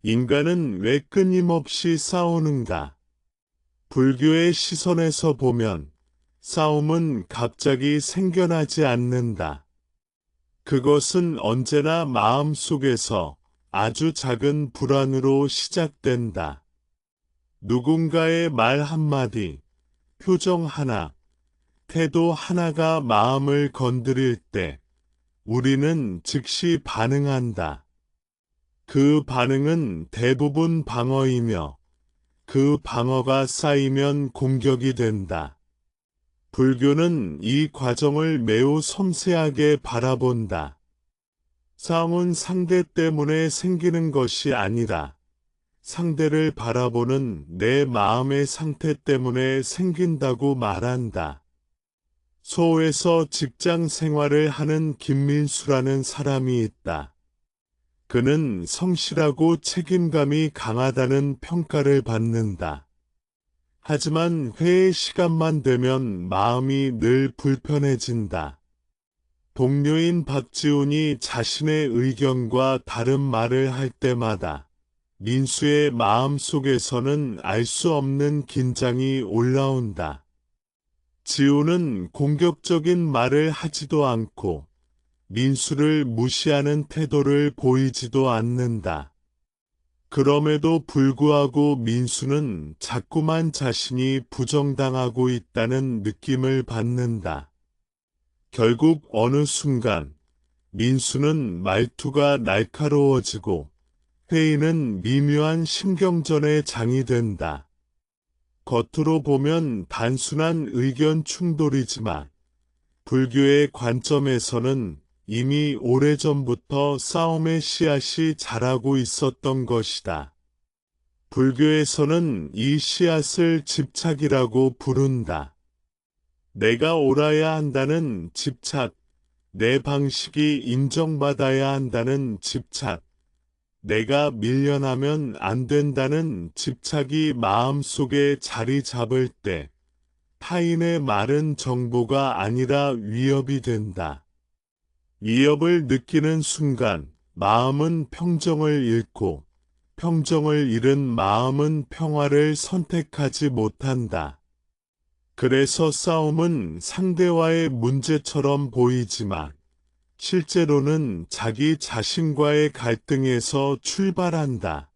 인간은 왜 끊임없이 싸우는가? 불교의 시선에서 보면 싸움은 갑자기 생겨나지 않는다. 그것은 언제나 마음속에서 아주 작은 불안으로 시작된다. 누군가의 말 한마디, 표정 하나, 태도 하나가 마음을 건드릴 때 우리는 즉시 반응한다. 그 반응은 대부분 방어이며 그 방어가 쌓이면 공격이 된다. 불교는 이 과정을 매우 섬세하게 바라본다. 싸움은 상대 때문에 생기는 것이 아니라 상대를 바라보는 내 마음의 상태 때문에 생긴다고 말한다. 서울에서 직장 생활을 하는 김민수라는 사람이 있다. 그는 성실하고 책임감이 강하다는 평가를 받는다. 하지만 회의 시간만 되면 마음이 늘 불편해진다. 동료인 박지훈이 자신의 의견과 다른 말을 할 때마다 민수의 마음 속에서는 알 수 없는 긴장이 올라온다. 지훈은 공격적인 말을 하지도 않고 민수를 무시하는 태도를 보이지도 않는다. 그럼에도 불구하고 민수는 자꾸만 자신이 부정당하고 있다는 느낌을 받는다. 결국 어느 순간 민수는 말투가 날카로워지고 회의는 미묘한 심경전의 장이 된다. 겉으로 보면 단순한 의견 충돌이지만 불교의 관점에서는 이미 오래전부터 싸움의 씨앗이 자라고 있었던 것이다. 불교에서는 이 씨앗을 집착이라고 부른다. 내가 옳아야 한다는 집착, 내 방식이 인정받아야 한다는 집착, 내가 밀려나면 안 된다는 집착이 마음속에 자리 잡을 때 타인의 말은 정보가 아니라 위협이 된다. 위협을 느끼는 순간 마음은 평정을 잃고 평정을 잃은 마음은 평화를 선택하지 못한다. 그래서 싸움은 상대와의 문제처럼 보이지만 실제로는 자기 자신과의 갈등에서 출발한다.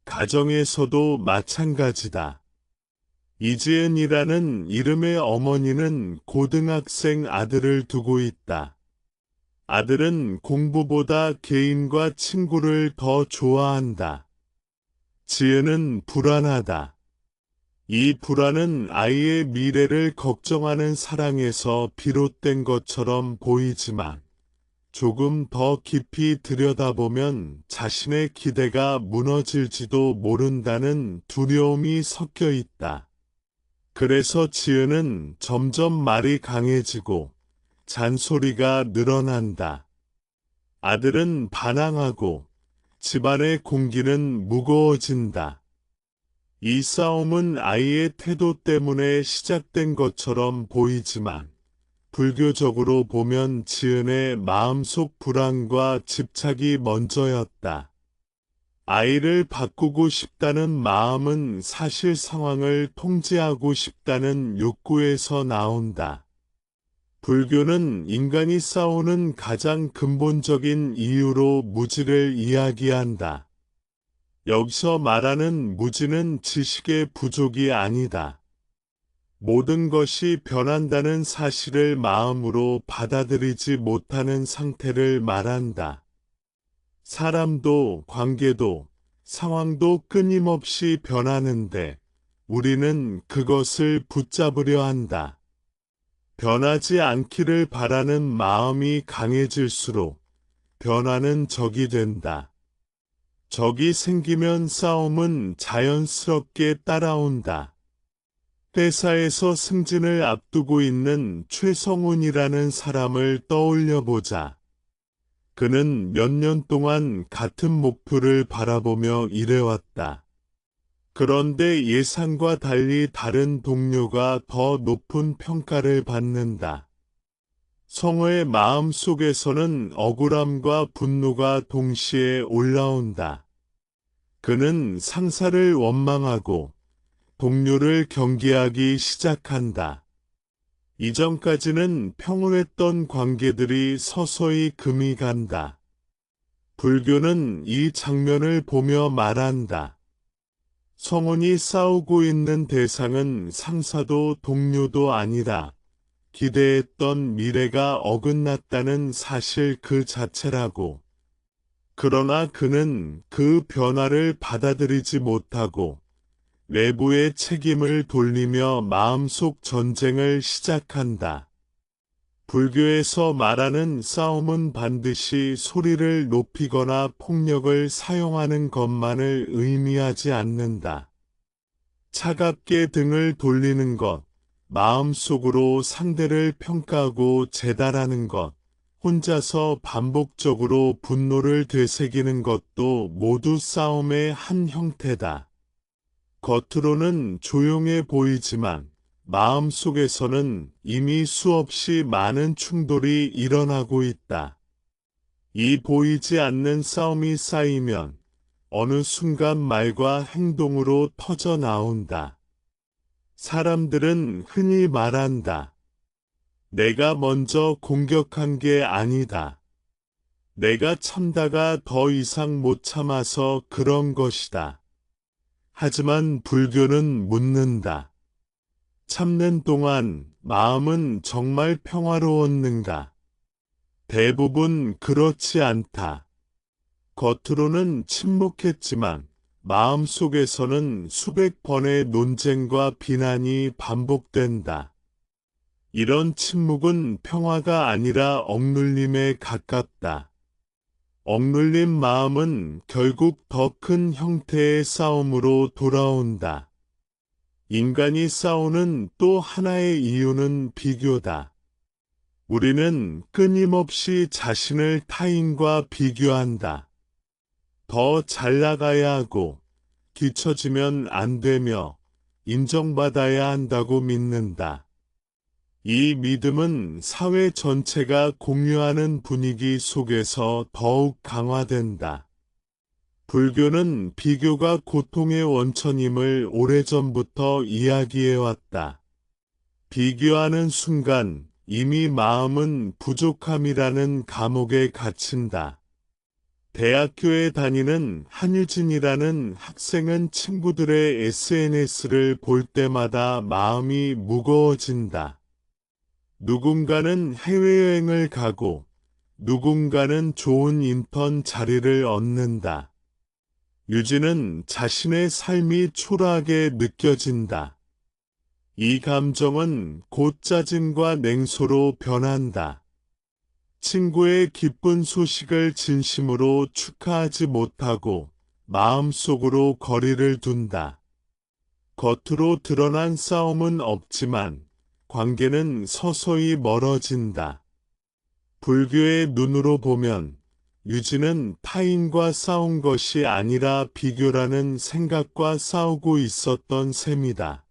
가정에서도 마찬가지다. 이지은이라는 이름의 어머니는 고등학생 아들을 두고 있다. 아들은 공부보다 개인과 친구를 더 좋아한다. 지은은 불안하다. 이 불안은 아이의 미래를 걱정하는 사랑에서 비롯된 것처럼 보이지만 조금 더 깊이 들여다보면 자신의 기대가 무너질지도 모른다는 두려움이 섞여 있다. 그래서 지은은 점점 말이 강해지고 잔소리가 늘어난다. 아들은 반항하고 집안의 공기는 무거워진다. 이 싸움은 아이의 태도 때문에 시작된 것처럼 보이지만 불교적으로 보면 지은의 마음속 불안과 집착이 먼저였다. 아이를 바꾸고 싶다는 마음은 사실 상황을 통제하고 싶다는 욕구에서 나온다. 불교는 인간이 싸우는 가장 근본적인 이유로 무지를 이야기한다. 여기서 말하는 무지는 지식의 부족이 아니다. 모든 것이 변한다는 사실을 마음으로 받아들이지 못하는 상태를 말한다. 사람도 관계도 상황도 끊임없이 변하는데 우리는 그것을 붙잡으려 한다. 변하지 않기를 바라는 마음이 강해질수록 변화는 적이 된다. 적이 생기면 싸움은 자연스럽게 따라온다. 회사에서 승진을 앞두고 있는 최성훈이라는 사람을 떠올려 보자. 그는 몇 년 동안 같은 목표를 바라보며 일해왔다. 그런데 예상과 달리 다른 동료가 더 높은 평가를 받는다. 성우의 마음 속에서는 억울함과 분노가 동시에 올라온다. 그는 상사를 원망하고 동료를 경계하기 시작한다. 이전까지는 평온했던 관계들이 서서히 금이 간다. 불교는 이 장면을 보며 말한다. 성원이 싸우고 있는 대상은 상사도 동료도 아니라 기대했던 미래가 어긋났다는 사실 그 자체라고. 그러나 그는 그 변화를 받아들이지 못하고 외부의 책임을 돌리며 마음속 전쟁을 시작한다. 불교에서 말하는 싸움은 반드시 소리를 높이거나 폭력을 사용하는 것만을 의미하지 않는다. 차갑게 등을 돌리는 것, 마음속으로 상대를 평가하고 재단하는 것, 혼자서 반복적으로 분노를 되새기는 것도 모두 싸움의 한 형태다. 겉으로는 조용해 보이지만 마음속에서는 이미 수없이 많은 충돌이 일어나고 있다. 이 보이지 않는 싸움이 쌓이면 어느 순간 말과 행동으로 터져 나온다. 사람들은 흔히 말한다. 내가 먼저 공격한 게 아니다. 내가 참다가 더 이상 못 참아서 그런 것이다. 하지만 불교는 묻는다. 참는 동안 마음은 정말 평화로웠는가? 대부분 그렇지 않다. 겉으로는 침묵했지만 마음속에서는 수백 번의 논쟁과 비난이 반복된다. 이런 침묵은 평화가 아니라 억눌림에 가깝다. 억눌린 마음은 결국 더 큰 형태의 싸움으로 돌아온다. 인간이 싸우는 또 하나의 이유는 비교다. 우리는 끊임없이 자신을 타인과 비교한다. 더 잘 나가야 하고 뒤처지면 안 되며 인정받아야 한다고 믿는다. 이 믿음은 사회 전체가 공유하는 분위기 속에서 더욱 강화된다. 불교는 비교가 고통의 원천임을 오래전부터 이야기해왔다. 비교하는 순간 이미 마음은 부족함이라는 감옥에 갇힌다. 대학교에 다니는 한유진이라는 학생은 친구들의 SNS를 볼 때마다 마음이 무거워진다. 누군가는 해외여행을 가고 누군가는 좋은 인턴 자리를 얻는다. 유진은 자신의 삶이 초라하게 느껴진다. 이 감정은 곧 짜증과 냉소로 변한다. 친구의 기쁜 소식을 진심으로 축하하지 못하고 마음속으로 거리를 둔다. 겉으로 드러난 싸움은 없지만 관계는 서서히 멀어진다. 불교의 눈으로 보면 유진은 타인과 싸운 것이 아니라 비교라는 생각과 싸우고 있었던 셈이다.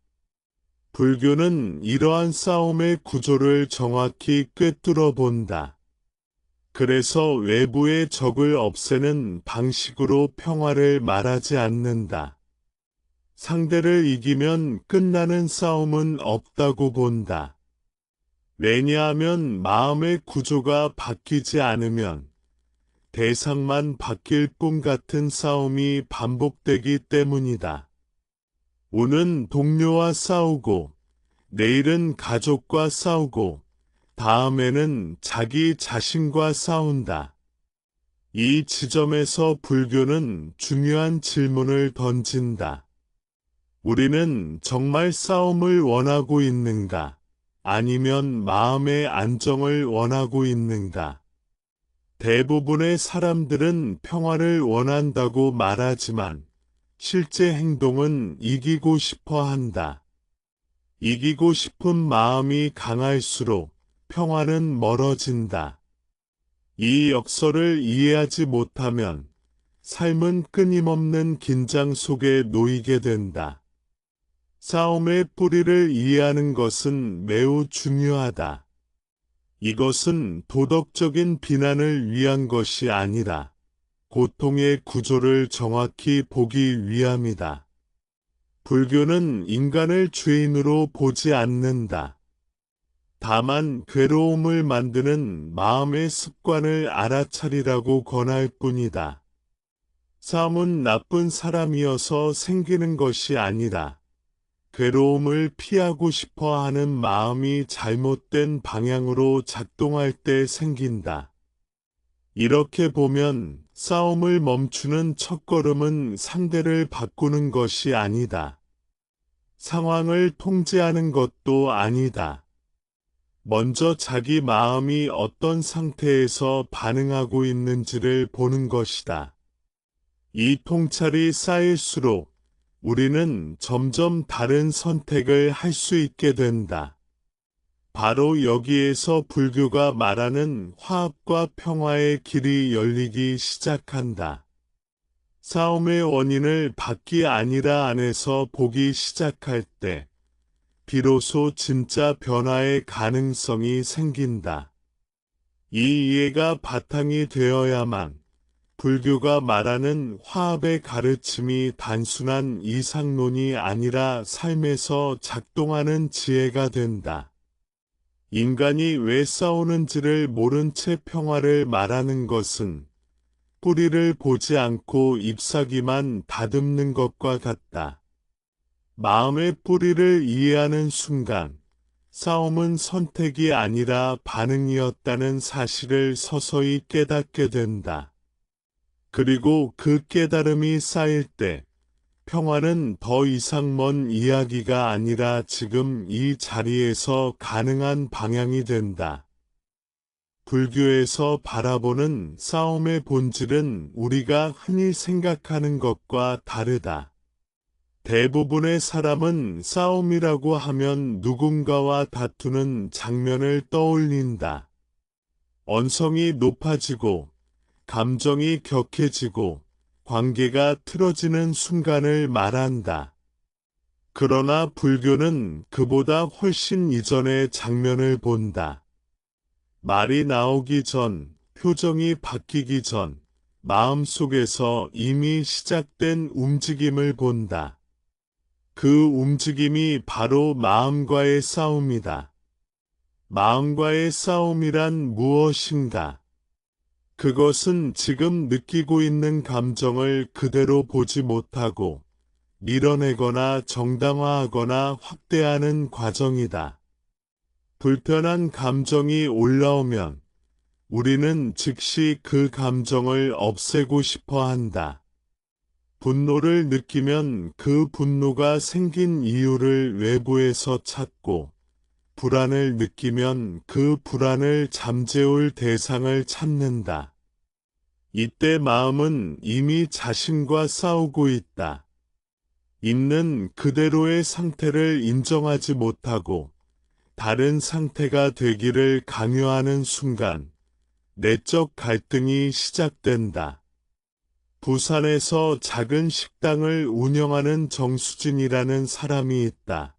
불교는 이러한 싸움의 구조를 정확히 꿰뚫어 본다. 그래서 외부의 적을 없애는 방식으로 평화를 말하지 않는다. 상대를 이기면 끝나는 싸움은 없다고 본다. 왜냐하면 마음의 구조가 바뀌지 않으면 대상만 바뀔 뿐 같은 싸움이 반복되기 때문이다. 오는 동료와 싸우고, 내일은 가족과 싸우고, 다음에는 자기 자신과 싸운다. 이 지점에서 불교는 중요한 질문을 던진다. 우리는 정말 싸움을 원하고 있는가? 아니면 마음의 안정을 원하고 있는가? 대부분의 사람들은 평화를 원한다고 말하지만 실제 행동은 이기고 싶어 한다. 이기고 싶은 마음이 강할수록 평화는 멀어진다. 이 역설을 이해하지 못하면 삶은 끊임없는 긴장 속에 놓이게 된다. 싸움의 뿌리를 이해하는 것은 매우 중요하다. 이것은 도덕적인 비난을 위한 것이 아니라 고통의 구조를 정확히 보기 위함이다. 불교는 인간을 죄인으로 보지 않는다. 다만 괴로움을 만드는 마음의 습관을 알아차리라고 권할 뿐이다. 싸움은 나쁜 사람이어서 생기는 것이 아니라 괴로움을 피하고 싶어 하는 마음이 잘못된 방향으로 작동할 때 생긴다. 이렇게 보면 싸움을 멈추는 첫걸음은 상대를 바꾸는 것이 아니다. 상황을 통제하는 것도 아니다. 먼저 자기 마음이 어떤 상태에서 반응하고 있는지를 보는 것이다. 이 통찰이 쌓일수록 우리는 점점 다른 선택을 할 수 있게 된다. 바로 여기에서 불교가 말하는 화합과 평화의 길이 열리기 시작한다. 싸움의 원인을 밖이 아니라 안에서 보기 시작할 때 비로소 진짜 변화의 가능성이 생긴다. 이 이해가 바탕이 되어야만 불교가 말하는 화합의 가르침이 단순한 이상론이 아니라 삶에서 작동하는 지혜가 된다. 인간이 왜 싸우는지를 모른 채 평화를 말하는 것은 뿌리를 보지 않고 잎사귀만 다듬는 것과 같다. 마음의 뿌리를 이해하는 순간 싸움은 선택이 아니라 반응이었다는 사실을 서서히 깨닫게 된다. 그리고 그 깨달음이 쌓일 때 평화는 더 이상 먼 이야기가 아니라 지금 이 자리에서 가능한 방향이 된다. 불교에서 바라보는 싸움의 본질은 우리가 흔히 생각하는 것과 다르다. 대부분의 사람은 싸움이라고 하면 누군가와 다투는 장면을 떠올린다. 언성이 높아지고 감정이 격해지고 관계가 틀어지는 순간을 말한다. 그러나 불교는 그보다 훨씬 이전의 장면을 본다. 말이 나오기 전, 표정이 바뀌기 전, 마음속에서 이미 시작된 움직임을 본다. 그 움직임이 바로 마음과의 싸움이다. 마음과의 싸움이란 무엇인가? 그것은 지금 느끼고 있는 감정을 그대로 보지 못하고 밀어내거나 정당화하거나 확대하는 과정이다. 불편한 감정이 올라오면 우리는 즉시 그 감정을 없애고 싶어 한다. 분노를 느끼면 그 분노가 생긴 이유를 외부에서 찾고, 불안을 느끼면 그 불안을 잠재울 대상을 찾는다. 이때 마음은 이미 자신과 싸우고 있다. 있는 그대로의 상태를 인정하지 못하고 다른 상태가 되기를 강요하는 순간 내적 갈등이 시작된다. 부산에서 작은 식당을 운영하는 정수진이라는 사람이 있다.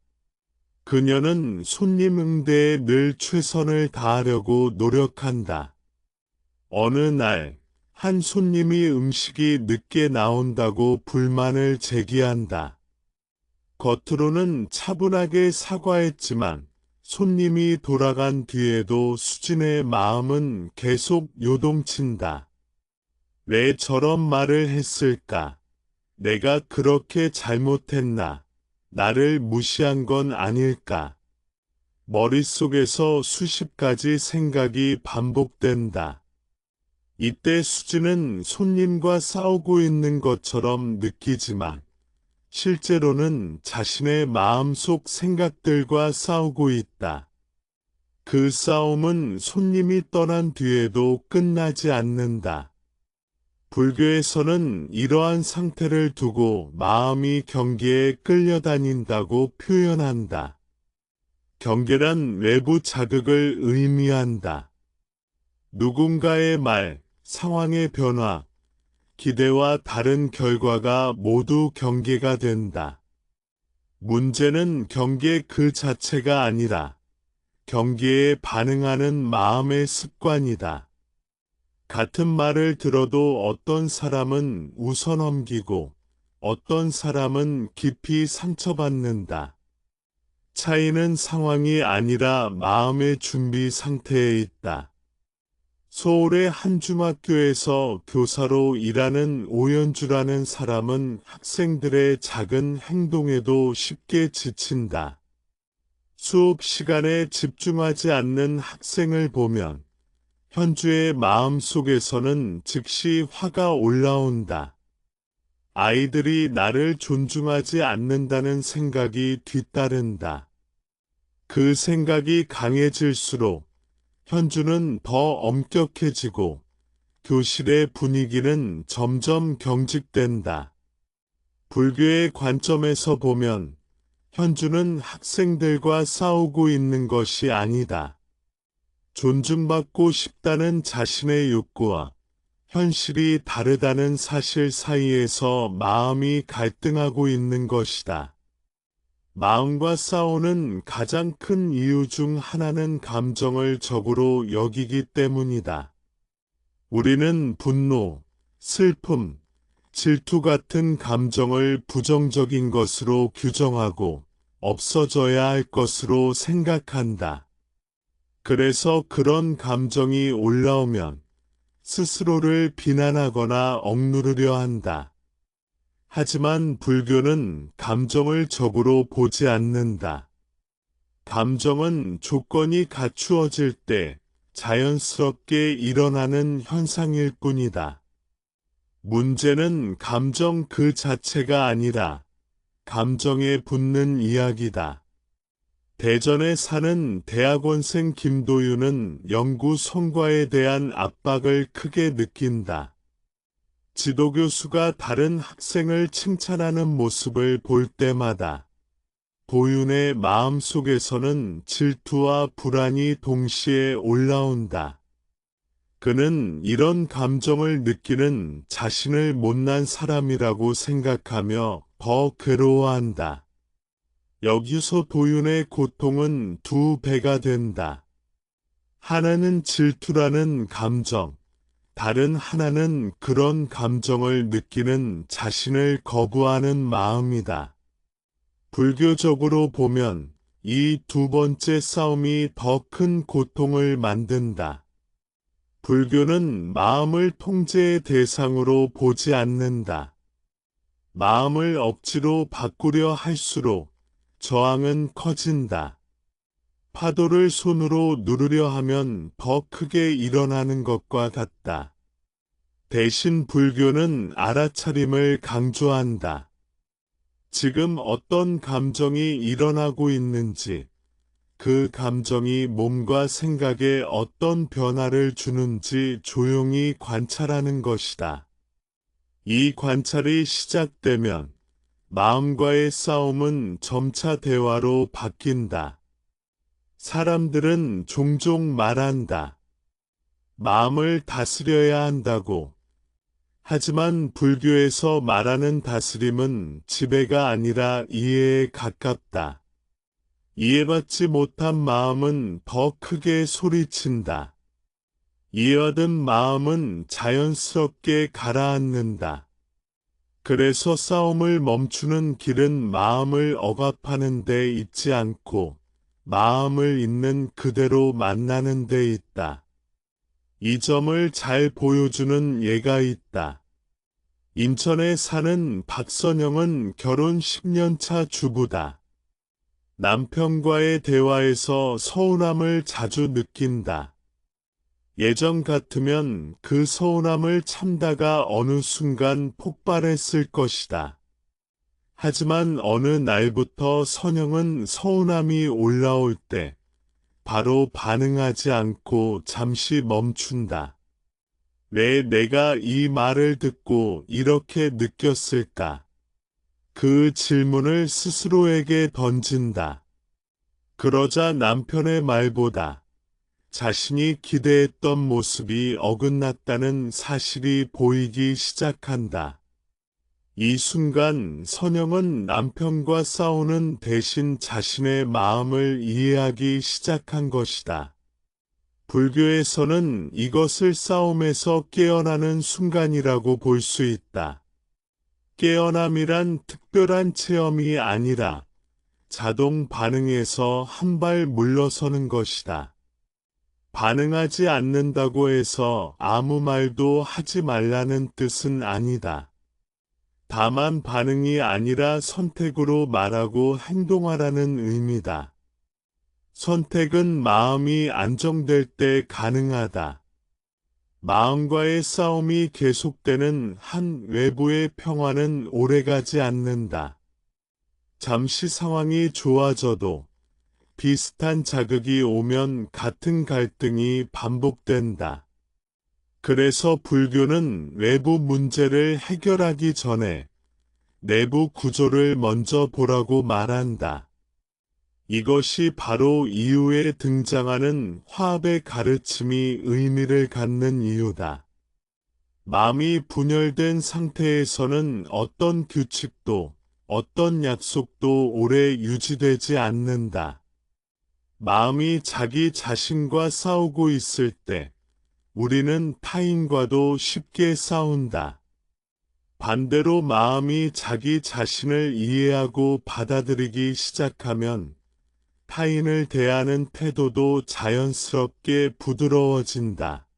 그녀는 손님 응대에 늘 최선을 다하려고 노력한다. 어느 날, 한 손님이 음식이 늦게 나온다고 불만을 제기한다. 겉으로는 차분하게 사과했지만 손님이 돌아간 뒤에도 수진의 마음은 계속 요동친다. 왜 저런 말을 했을까? 내가 그렇게 잘못했나? 나를 무시한 건 아닐까? 머릿속에서 수십 가지 생각이 반복된다. 이때 수진은 손님과 싸우고 있는 것처럼 느끼지만 실제로는 자신의 마음속 생각들과 싸우고 있다. 그 싸움은 손님이 떠난 뒤에도 끝나지 않는다. 불교에서는 이러한 상태를 두고 마음이 경계에 끌려다닌다고 표현한다. 경계란 외부 자극을 의미한다. 누군가의 말, 상황의 변화, 기대와 다른 결과가 모두 경계가 된다. 문제는 경계 그 자체가 아니라 경계에 반응하는 마음의 습관이다. 같은 말을 들어도 어떤 사람은 웃어넘기고 어떤 사람은 깊이 상처받는다. 차이는 상황이 아니라 마음의 준비 상태에 있다. 서울의 한 중학교에서 교사로 일하는 오연주라는 사람은 학생들의 작은 행동에도 쉽게 지친다. 수업 시간에 집중하지 않는 학생을 보면 현주의 마음 속에서는 즉시 화가 올라온다. 아이들이 나를 존중하지 않는다는 생각이 뒤따른다. 그 생각이 강해질수록 현주는 더 엄격해지고 교실의 분위기는 점점 경직된다. 불교의 관점에서 보면 현주는 학생들과 싸우고 있는 것이 아니다. 존중받고 싶다는 자신의 욕구와 현실이 다르다는 사실 사이에서 마음이 갈등하고 있는 것이다. 마음과 싸우는 가장 큰 이유 중 하나는 감정을 적으로 여기기 때문이다. 우리는 분노, 슬픔, 질투 같은 감정을 부정적인 것으로 규정하고 없어져야 할 것으로 생각한다. 그래서 그런 감정이 올라오면 스스로를 비난하거나 억누르려 한다. 하지만 불교는 감정을 적으로 보지 않는다. 감정은 조건이 갖추어질 때 자연스럽게 일어나는 현상일 뿐이다. 문제는 감정 그 자체가 아니라 감정에 붙는 이야기다. 대전에 사는 대학원생 김도윤은 연구 성과에 대한 압박을 크게 느낀다. 지도교수가 다른 학생을 칭찬하는 모습을 볼 때마다 도윤의 마음속에서는 질투와 불안이 동시에 올라온다. 그는 이런 감정을 느끼는 자신을 못난 사람이라고 생각하며 더 괴로워한다. 여기서 도윤의 고통은 두 배가 된다. 하나는 질투라는 감정, 다른 하나는 그런 감정을 느끼는 자신을 거부하는 마음이다. 불교적으로 보면 이 두 번째 싸움이 더 큰 고통을 만든다. 불교는 마음을 통제의 대상으로 보지 않는다. 마음을 억지로 바꾸려 할수록 저항은 커진다. 파도를 손으로 누르려 하면 더 크게 일어나는 것과 같다. 대신 불교는 알아차림을 강조한다. 지금 어떤 감정이 일어나고 있는지, 그 감정이 몸과 생각에 어떤 변화를 주는지 조용히 관찰하는 것이다. 이 관찰이 시작되면 마음과의 싸움은 점차 대화로 바뀐다. 사람들은 종종 말한다. 마음을 다스려야 한다고. 하지만 불교에서 말하는 다스림은 지배가 아니라 이해에 가깝다. 이해받지 못한 마음은 더 크게 소리친다. 이해받은 마음은 자연스럽게 가라앉는다. 그래서 싸움을 멈추는 길은 마음을 억압하는 데 있지 않고 마음을 있는 그대로 만나는 데 있다. 이 점을 잘 보여주는 예가 있다. 인천에 사는 박선영은 결혼 10년 차 주부다. 남편과의 대화에서 서운함을 자주 느낀다. 예전 같으면 그 서운함을 참다가 어느 순간 폭발했을 것이다. 하지만 어느 날부터 선영은 서운함이 올라올 때 바로 반응하지 않고 잠시 멈춘다. 왜 내가 이 말을 듣고 이렇게 느꼈을까? 그 질문을 스스로에게 던진다. 그러자 남편의 말보다 자신이 기대했던 모습이 어긋났다는 사실이 보이기 시작한다. 이 순간 선영은 남편과 싸우는 대신 자신의 마음을 이해하기 시작한 것이다. 불교에서는 이것을 싸움에서 깨어나는 순간이라고 볼 수 있다. 깨어남이란 특별한 체험이 아니라 자동 반응에서 한 발 물러서는 것이다. 반응하지 않는다고 해서 아무 말도 하지 말라는 뜻은 아니다. 다만 반응이 아니라 선택으로 말하고 행동하라는 의미다. 선택은 마음이 안정될 때 가능하다. 마음과의 싸움이 계속되는 한 외부의 평화는 오래가지 않는다. 잠시 상황이 좋아져도 비슷한 자극이 오면 같은 갈등이 반복된다. 그래서 불교는 외부 문제를 해결하기 전에 내부 구조를 먼저 보라고 말한다. 이것이 바로 이후에 등장하는 화합의 가르침이 의미를 갖는 이유다. 마음이 분열된 상태에서는 어떤 규칙도 어떤 약속도 오래 유지되지 않는다. 마음이 자기 자신과 싸우고 있을 때 우리는 타인과도 쉽게 싸운다. 반대로 마음이 자기 자신을 이해하고 받아들이기 시작하면 타인을 대하는 태도도 자연스럽게 부드러워진다.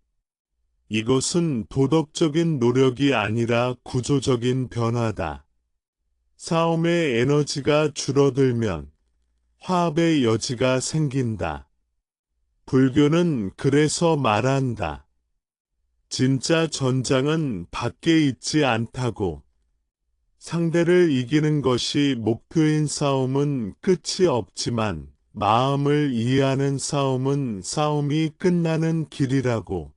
이것은 도덕적인 노력이 아니라 구조적인 변화다. 싸움의 에너지가 줄어들면 화합의 여지가 생긴다. 불교는 그래서 말한다. 진짜 전장은 밖에 있지 않다고. 상대를 이기는 것이 목표인 싸움은 끝이 없지만 마음을 이해하는 싸움이 끝나는 길이라고.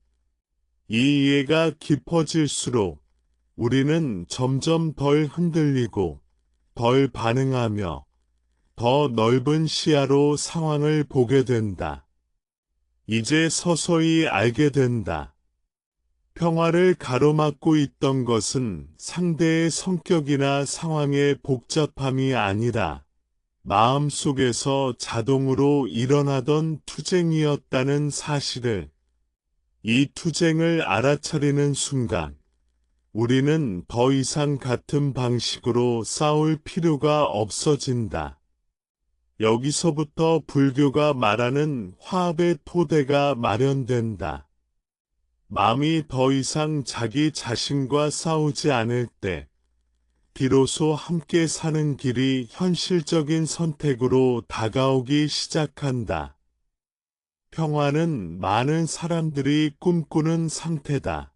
이 이해가 깊어질수록 우리는 점점 덜 흔들리고 덜 반응하며 더 넓은 시야로 상황을 보게 된다. 이제 서서히 알게 된다. 평화를 가로막고 있던 것은 상대의 성격이나 상황의 복잡함이 아니라 마음속에서 자동으로 일어나던 투쟁이었다는 사실을, 이 투쟁을 알아차리는 순간 우리는 더 이상 같은 방식으로 싸울 필요가 없어진다. 여기서부터 불교가 말하는 화합의 토대가 마련된다. 마음이 더 이상 자기 자신과 싸우지 않을 때 비로소 함께 사는 길이 현실적인 선택으로 다가오기 시작한다. 평화는 많은 사람들이 꿈꾸는 상태다.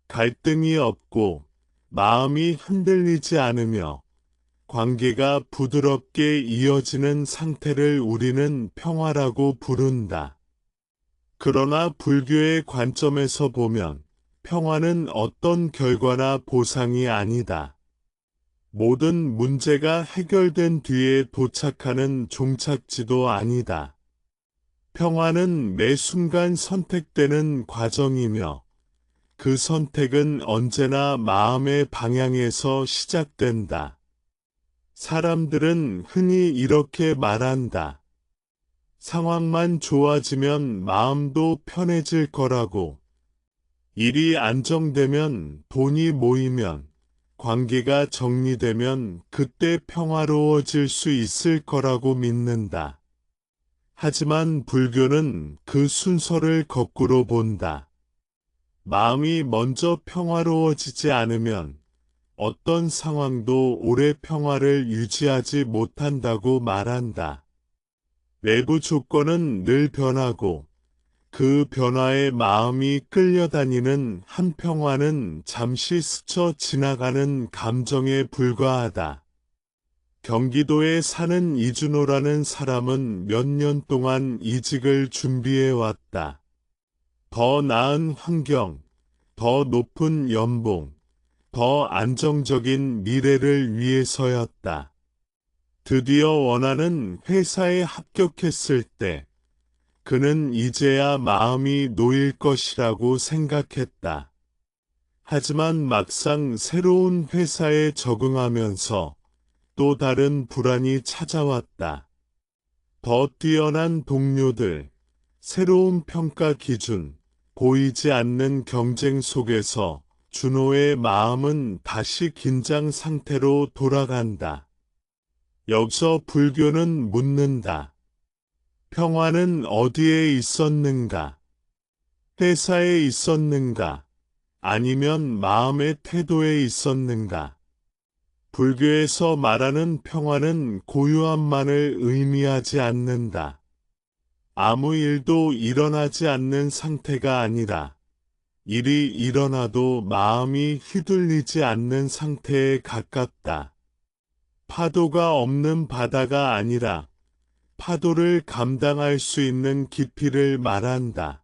갈등이 없고 마음이 흔들리지 않으며 관계가 부드럽게 이어지는 상태를 우리는 평화라고 부른다. 그러나 불교의 관점에서 보면 평화는 어떤 결과나 보상이 아니다. 모든 문제가 해결된 뒤에 도착하는 종착지도 아니다. 평화는 매 순간 선택되는 과정이며 그 선택은 언제나 마음의 방향에서 시작된다. 사람들은 흔히 이렇게 말한다. 상황만 좋아지면 마음도 편해질 거라고. 일이 안정되면, 돈이 모이면, 관계가 정리되면 그때 평화로워질 수 있을 거라고 믿는다. 하지만 불교는 그 순서를 거꾸로 본다. 마음이 먼저 평화로워지지 않으면 어떤 상황도 오래 평화를 유지하지 못한다고 말한다. 외부 조건은 늘 변하고 그 변화에 마음이 끌려다니는 한 평화는 잠시 스쳐 지나가는 감정에 불과하다. 경기도에 사는 이준호라는 사람은 몇 년 동안 이직을 준비해왔다. 더 나은 환경, 더 높은 연봉, 더 안정적인 미래를 위해서였다. 드디어 원하는 회사에 합격했을 때 그는 이제야 마음이 놓일 것이라고 생각했다. 하지만 막상 새로운 회사에 적응하면서 또 다른 불안이 찾아왔다. 더 뛰어난 동료들, 새로운 평가 기준, 보이지 않는 경쟁 속에서 준호의 마음은 다시 긴장 상태로 돌아간다. 여기서 불교는 묻는다. 평화는 어디에 있었는가? 회사에 있었는가? 아니면 마음의 태도에 있었는가? 불교에서 말하는 평화는 고요함만을 의미하지 않는다. 아무 일도 일어나지 않는 상태가 아니라 일이 일어나도 마음이 휘둘리지 않는 상태에 가깝다. 파도가 없는 바다가 아니라 파도를 감당할 수 있는 깊이를 말한다.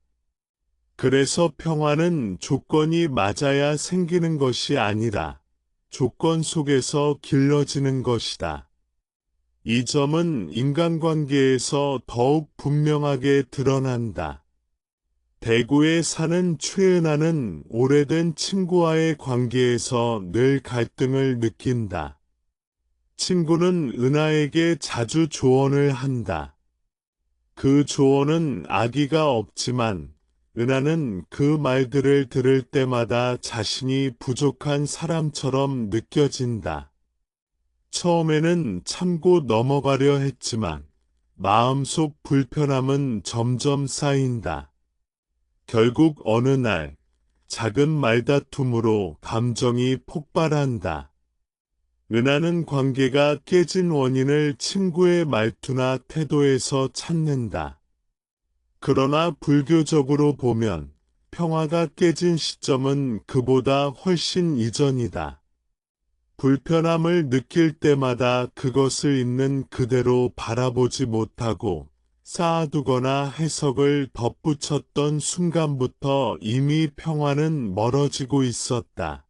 그래서 평화는 조건이 맞아야 생기는 것이 아니라 조건 속에서 길러지는 것이다. 이 점은 인간관계에서 더욱 분명하게 드러난다. 대구에 사는 최은하는 오래된 친구와의 관계에서 늘 갈등을 느낀다. 친구는 은하에게 자주 조언을 한다. 그 조언은 악의가 없지만 은하는 그 말들을 들을 때마다 자신이 부족한 사람처럼 느껴진다. 처음에는 참고 넘어가려 했지만 마음속 불편함은 점점 쌓인다. 결국 어느 날 작은 말다툼으로 감정이 폭발한다. 은하는 관계가 깨진 원인을 친구의 말투나 태도에서 찾는다. 그러나 불교적으로 보면 평화가 깨진 시점은 그보다 훨씬 이전이다. 불편함을 느낄 때마다 그것을 있는 그대로 바라보지 못하고 쌓아두거나 해석을 덧붙였던 순간부터 이미 평화는 멀어지고 있었다.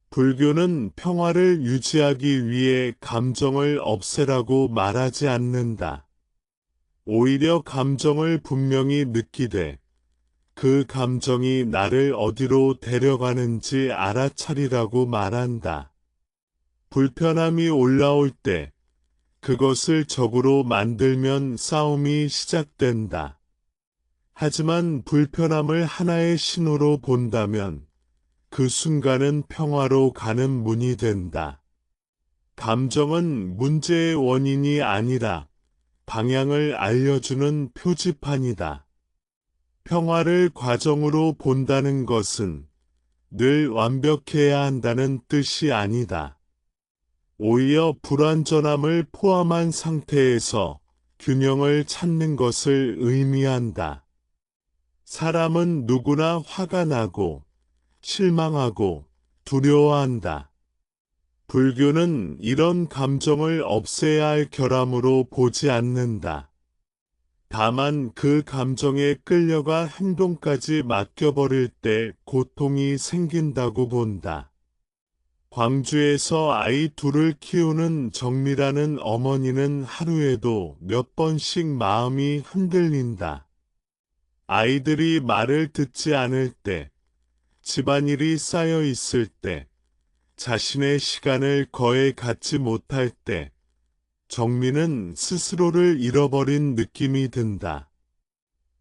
불교는 평화를 유지하기 위해 감정을 없애라고 말하지 않는다. 오히려 감정을 분명히 느끼되 그 감정이 나를 어디로 데려가는지 알아차리라고 말한다. 불편함이 올라올 때 그것을 적으로 만들면 싸움이 시작된다. 하지만 불편함을 하나의 신호로 본다면 그 순간은 평화로 가는 문이 된다. 감정은 문제의 원인이 아니라 방향을 알려주는 표지판이다. 평화를 과정으로 본다는 것은 늘 완벽해야 한다는 뜻이 아니다. 오히려 불완전함을 포함한 상태에서 균형을 찾는 것을 의미한다. 사람은 누구나 화가 나고 실망하고 두려워한다. 불교는 이런 감정을 없애야 할 결함으로 보지 않는다. 다만 그 감정에 끌려가 행동까지 맡겨버릴 때 고통이 생긴다고 본다. 광주에서 아이 둘을 키우는 정미라는 어머니는 하루에도 몇 번씩 마음이 흔들린다. 아이들이 말을 듣지 않을 때, 집안일이 쌓여 있을 때, 자신의 시간을 거에 갖지 못할 때, 정미는 스스로를 잃어버린 느낌이 든다.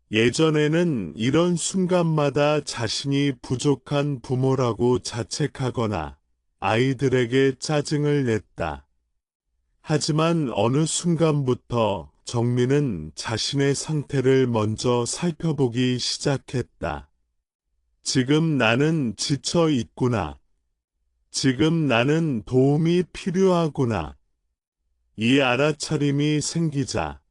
예전에는 이런 순간마다 자신이 부족한 부모라고 자책하거나 아이들에게 짜증을 냈다. 하지만 어느 순간부터 정미는 자신의 상태를 먼저 살펴보기 시작했다. 지금 나는 지쳐 있구나. 지금 나는 도움이 필요하구나. 이 알아차림이 생기자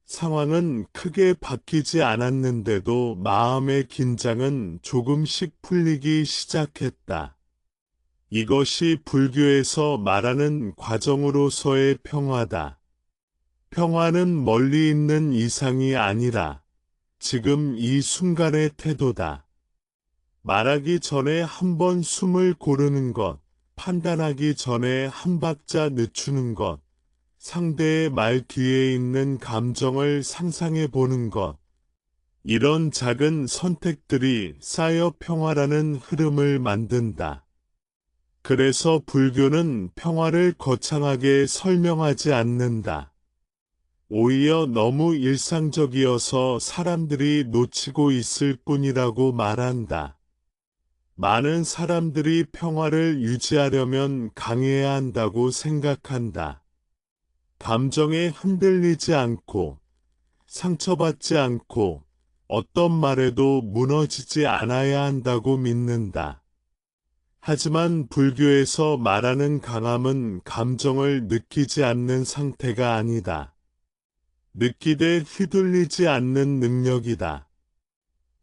상황은 크게 바뀌지 않았는데도 마음의 긴장은 조금씩 풀리기 시작했다. 이것이 불교에서 말하는 과정으로서의 평화다. 평화는 멀리 있는 이상이 아니라 지금 이 순간의 태도다. 말하기 전에 한번 숨을 고르는 것, 판단하기 전에 한 박자 늦추는 것, 상대의 말 뒤에 있는 감정을 상상해 보는 것. 이런 작은 선택들이 쌓여 평화라는 흐름을 만든다. 그래서 불교는 평화를 거창하게 설명하지 않는다. 오히려 너무 일상적이어서 사람들이 놓치고 있을 뿐이라고 말한다. 많은 사람들이 평화를 유지하려면 강해야 한다고 생각한다. 감정에 흔들리지 않고 상처받지 않고 어떤 말에도 무너지지 않아야 한다고 믿는다. 하지만 불교에서 말하는 강함은 감정을 느끼지 않는 상태가 아니다. 느끼되 휘둘리지 않는 능력이다.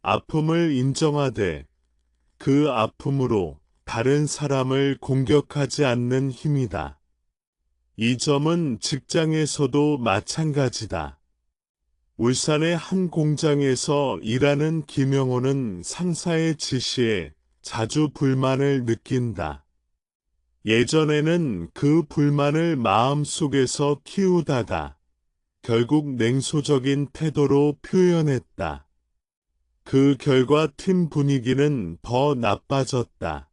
아픔을 인정하되 그 아픔으로 다른 사람을 공격하지 않는 힘이다. 이 점은 직장에서도 마찬가지다. 울산의 한 공장에서 일하는 김영호는 상사의 지시에 자주 불만을 느낀다. 예전에는 그 불만을 마음속에서 키우다가 결국 냉소적인 태도로 표현했다. 그 결과 팀 분위기는 더 나빠졌다.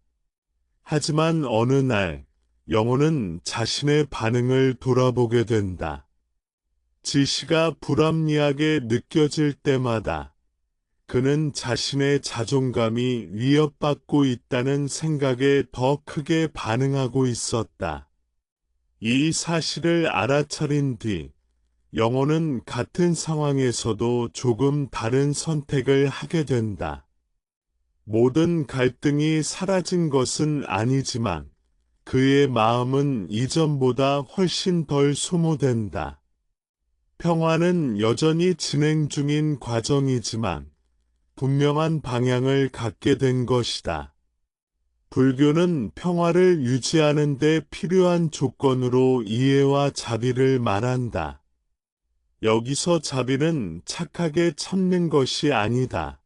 하지만 어느 날 영호는 자신의 반응을 돌아보게 된다. 지시가 불합리하게 느껴질 때마다 그는 자신의 자존감이 위협받고 있다는 생각에 더 크게 반응하고 있었다. 이 사실을 알아차린 뒤 영호는 같은 상황에서도 조금 다른 선택을 하게 된다. 모든 갈등이 사라진 것은 아니지만 그의 마음은 이전보다 훨씬 덜 소모된다. 평화는 여전히 진행 중인 과정이지만 분명한 방향을 갖게 된 것이다. 불교는 평화를 유지하는 데 필요한 조건으로 이해와 자비를 말한다. 여기서 자비는 착하게 참는 것이 아니다.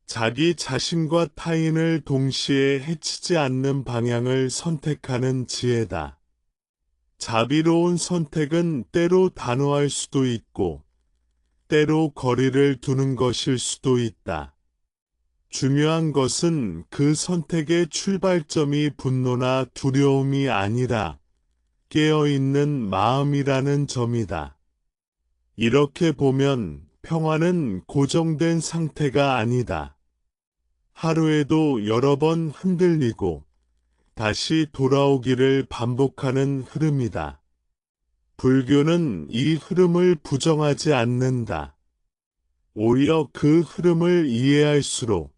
자기 자신과 타인을 동시에 해치지 않는 방향을 선택하는 지혜다. 자비로운 선택은 때로 단호할 수도 있고, 때로 거리를 두는 것일 수도 있다. 중요한 것은 그 선택의 출발점이 분노나 두려움이 아니라 깨어있는 마음이라는 점이다. 이렇게 보면 평화는 고정된 상태가 아니다. 하루에도 여러 번 흔들리고 다시 돌아오기를 반복하는 흐름이다. 불교는 이 흐름을 부정하지 않는다. 오히려 그 흐름을 이해할수록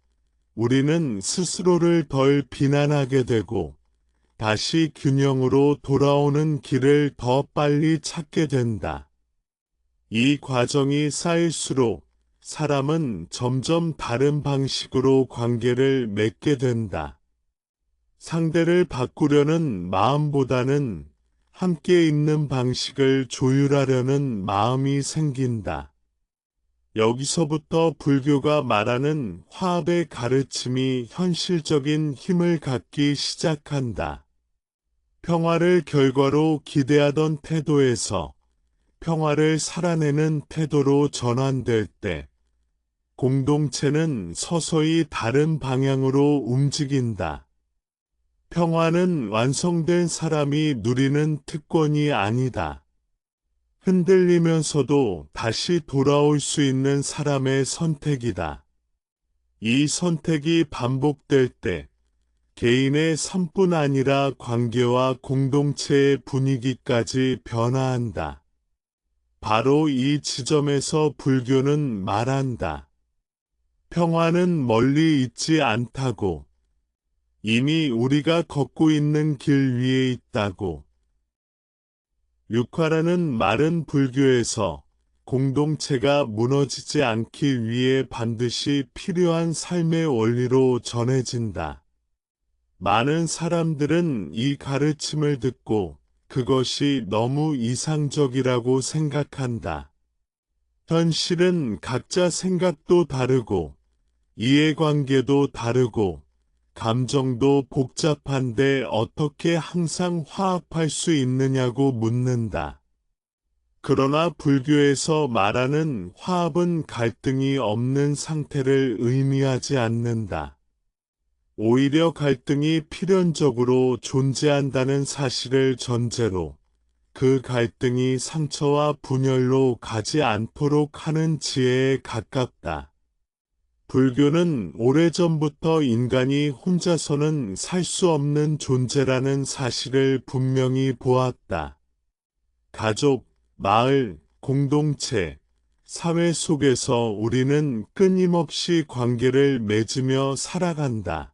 우리는 스스로를 덜 비난하게 되고 다시 균형으로 돌아오는 길을 더 빨리 찾게 된다. 이 과정이 쌓일수록 사람은 점점 다른 방식으로 관계를 맺게 된다. 상대를 바꾸려는 마음보다는 함께 있는 방식을 조율하려는 마음이 생긴다. 여기서부터 불교가 말하는 화합의 가르침이 현실적인 힘을 갖기 시작한다. 평화를 결과로 기대하던 태도에서 평화를 살아내는 태도로 전환될 때 공동체는 서서히 다른 방향으로 움직인다. 평화는 완성된 사람이 누리는 특권이 아니다. 흔들리면서도 다시 돌아올 수 있는 사람의 선택이다. 이 선택이 반복될 때 개인의 삶뿐 아니라 관계와 공동체의 분위기까지 변화한다. 바로 이 지점에서 불교는 말한다. 평화는 멀리 있지 않다고. 이미 우리가 걷고 있는 길 위에 있다고. 육화라는 말은 불교에서 공동체가 무너지지 않기 위해 반드시 필요한 삶의 원리로 전해진다. 많은 사람들은 이 가르침을 듣고 그것이 너무 이상적이라고 생각한다. 현실은 각자 생각도 다르고 이해관계도 다르고 감정도 복잡한데 어떻게 항상 화합할 수 있느냐고 묻는다. 그러나 불교에서 말하는 화합은 갈등이 없는 상태를 의미하지 않는다. 오히려 갈등이 필연적으로 존재한다는 사실을 전제로 그 갈등이 상처와 분열로 가지 않도록 하는 지혜에 가깝다. 불교는 오래전부터 인간이 혼자서는 살 수 없는 존재라는 사실을 분명히 보았다. 가족, 마을, 공동체, 사회 속에서 우리는 끊임없이 관계를 맺으며 살아간다.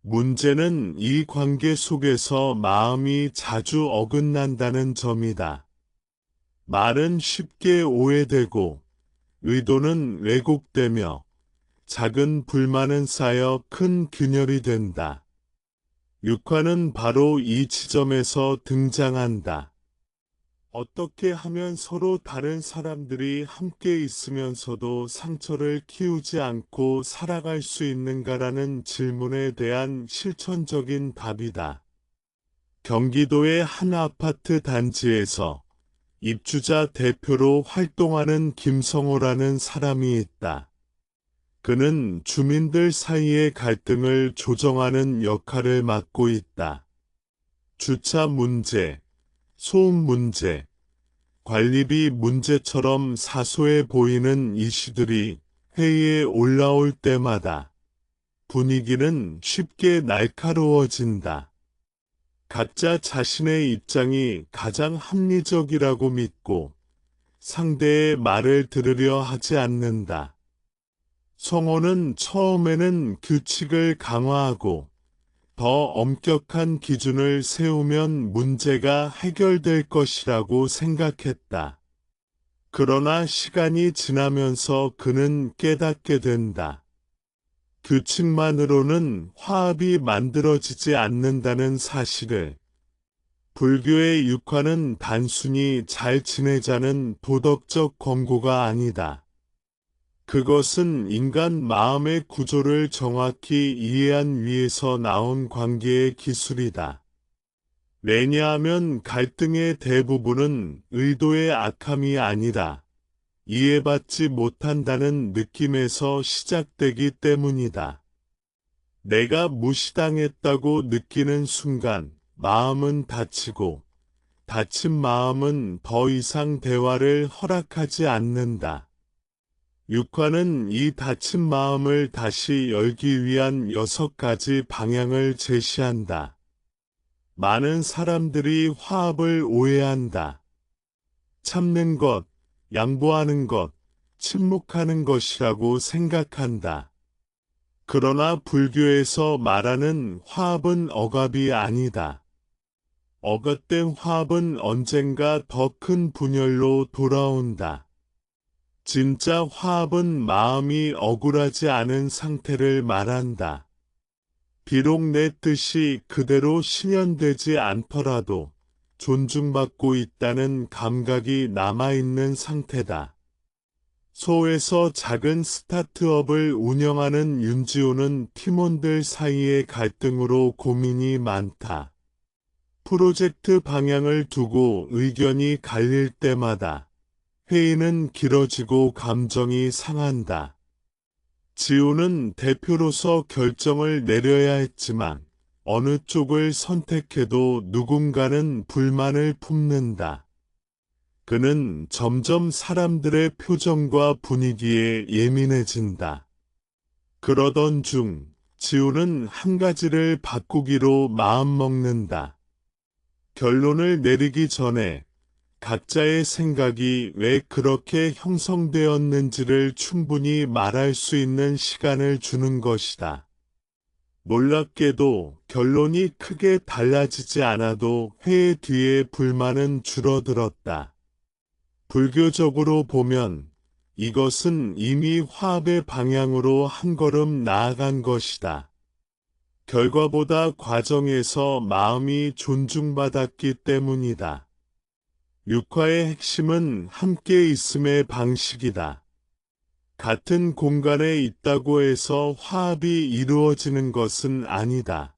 문제는 이 관계 속에서 마음이 자주 어긋난다는 점이다. 말은 쉽게 오해되고, 의도는 왜곡되며, 작은 불만은 쌓여 큰 균열이 된다. 육화는 바로 이 지점에서 등장한다. 어떻게 하면 서로 다른 사람들이 함께 있으면서도 상처를 키우지 않고 살아갈 수 있는가라는 질문에 대한 실천적인 답이다. 경기도의 한 아파트 단지에서 입주자 대표로 활동하는 김성호라는 사람이 있다. 그는 주민들 사이의 갈등을 조정하는 역할을 맡고 있다. 주차 문제, 소음 문제, 관리비 문제처럼 사소해 보이는 이슈들이 회의에 올라올 때마다 분위기는 쉽게 날카로워진다. 각자 자신의 입장이 가장 합리적이라고 믿고 상대의 말을 들으려 하지 않는다. 성호는 처음에는 규칙을 강화하고 더 엄격한 기준을 세우면 문제가 해결될 것이라고 생각했다. 그러나 시간이 지나면서 그는 깨닫게 된다. 규칙만으로는 화합이 만들어지지 않는다는 사실을. 불교의 육화는 단순히 잘 지내자는 도덕적 권고가 아니다. 그것은 인간 마음의 구조를 정확히 이해한 위에서 나온 관계의 기술이다. 왜냐하면 갈등의 대부분은 의도의 악함이 아니라 이해받지 못한다는 느낌에서 시작되기 때문이다. 내가 무시당했다고 느끼는 순간 마음은 다치고 다친 마음은 더 이상 대화를 허락하지 않는다. 육화는 이 다친 마음을 다시 열기 위한 6가지 방향을 제시한다. 많은 사람들이 화합을 오해한다. 참는 것, 양보하는 것, 침묵하는 것이라고 생각한다. 그러나 불교에서 말하는 화합은 억압이 아니다. 억압된 화합은 언젠가 더 큰 분열로 돌아온다. 진짜 화합은 마음이 억울하지 않은 상태를 말한다. 비록 내 뜻이 그대로 실현되지 않더라도 존중받고 있다는 감각이 남아있는 상태다. 소에서 작은 스타트업을 운영하는 윤지호는 팀원들 사이의 갈등으로 고민이 많다. 프로젝트 방향을 두고 의견이 갈릴 때마다 회의는 길어지고 감정이 상한다. 지우는 대표로서 결정을 내려야 했지만 어느 쪽을 선택해도 누군가는 불만을 품는다. 그는 점점 사람들의 표정과 분위기에 예민해진다. 그러던 중 지우는 한 가지를 바꾸기로 마음먹는다. 결론을 내리기 전에 각자의 생각이 왜 그렇게 형성되었는지를 충분히 말할 수 있는 시간을 주는 것이다. 놀랍게도 결론이 크게 달라지지 않아도 회의 뒤에 불만은 줄어들었다. 불교적으로 보면 이것은 이미 화합의 방향으로 한 걸음 나아간 것이다. 결과보다 과정에서 마음이 존중받았기 때문이다. 육화의 핵심은 함께 있음의 방식이다. 같은 공간에 있다고 해서 화합이 이루어지는 것은 아니다.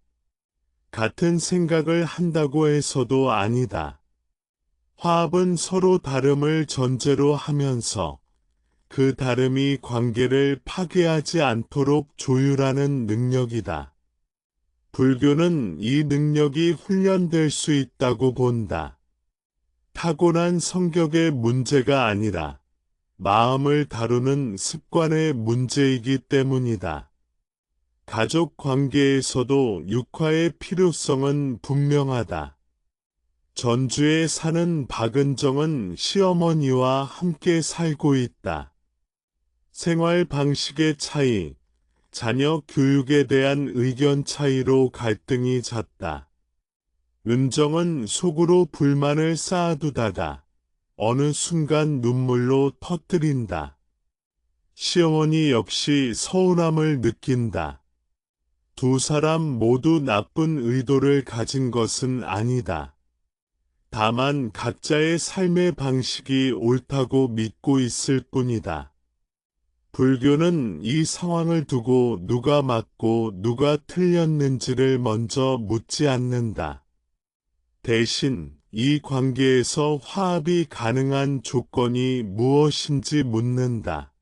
같은 생각을 한다고 해서도 아니다. 화합은 서로 다름을 전제로 하면서 그 다름이 관계를 파괴하지 않도록 조율하는 능력이다. 불교는 이 능력이 훈련될 수 있다고 본다. 타고난 성격의 문제가 아니라 마음을 다루는 습관의 문제이기 때문이다. 가족 관계에서도 육화의 필요성은 분명하다. 전주에 사는 박은정은 시어머니와 함께 살고 있다. 생활 방식의 차이, 자녀 교육에 대한 의견 차이로 갈등이 잦다. 은정은 속으로 불만을 쌓아두다가 어느 순간 눈물로 터뜨린다. 시어머니 역시 서운함을 느낀다. 두 사람 모두 나쁜 의도를 가진 것은 아니다. 다만 각자의 삶의 방식이 옳다고 믿고 있을 뿐이다. 불교는 이 상황을 두고 누가 맞고 누가 틀렸는지를 먼저 묻지 않는다. 대신 이 관계에서 화합이 가능한 조건이 무엇인지 묻는다.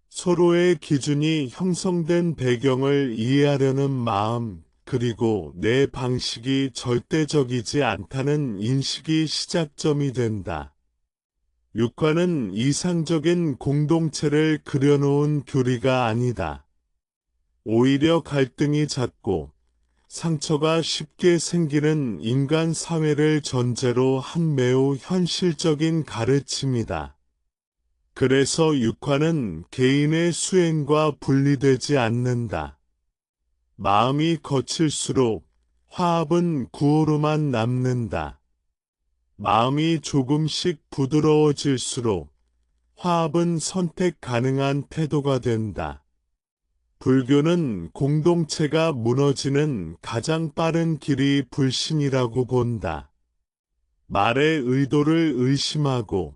서로의 기준이 형성된 배경을 이해하려는 마음, 그리고 내 방식이 절대적이지 않다는 인식이 시작점이 된다. 육화는 이상적인 공동체를 그려놓은 교리가 아니다. 오히려 갈등이 잦고 상처가 쉽게 생기는 인간 사회를 전제로 한 매우 현실적인 가르침이다. 그래서 육화는 개인의 수행과 분리되지 않는다. 마음이 거칠수록 화합은 구호로만 남는다. 마음이 조금씩 부드러워질수록 화합은 선택 가능한 태도가 된다. 불교는 공동체가 무너지는 가장 빠른 길이 불신이라고 본다. 말의 의도를 의심하고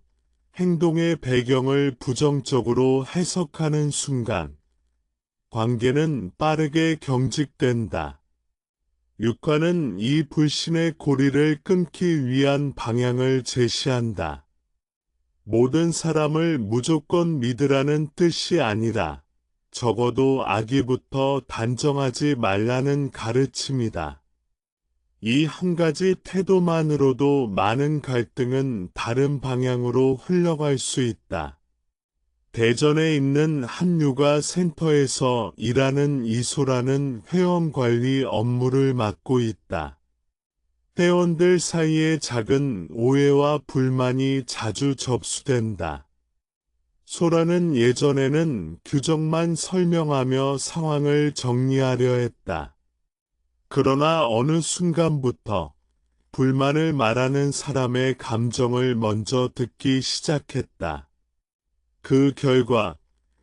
행동의 배경을 부정적으로 해석하는 순간 관계는 빠르게 경직된다. 육화는 이 불신의 고리를 끊기 위한 방향을 제시한다. 모든 사람을 무조건 믿으라는 뜻이 아니라 적어도 아기부터 단정하지 말라는 가르침이다. 이 한 가지 태도만으로도 많은 갈등은 다른 방향으로 흘러갈 수 있다. 대전에 있는 한 육아 센터에서 일하는 이소라는 회원 관리 업무를 맡고 있다. 회원들 사이에 작은 오해와 불만이 자주 접수된다. 소라는 예전에는 규정만 설명하며 상황을 정리하려 했다. 그러나 어느 순간부터 불만을 말하는 사람의 감정을 먼저 듣기 시작했다. 그 결과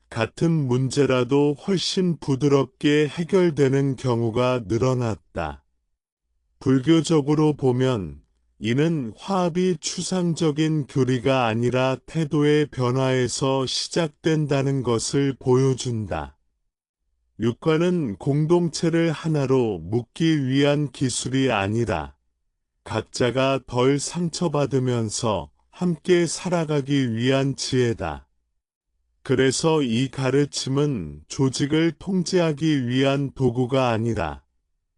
같은 문제라도 훨씬 부드럽게 해결되는 경우가 늘어났다. 불교적으로 보면 이는 화합이 추상적인 교리가 아니라 태도의 변화에서 시작된다는 것을 보여준다. 육화는 공동체를 하나로 묶기 위한 기술이 아니라 각자가 덜 상처받으면서 함께 살아가기 위한 지혜다. 그래서 이 가르침은 조직을 통제하기 위한 도구가 아니라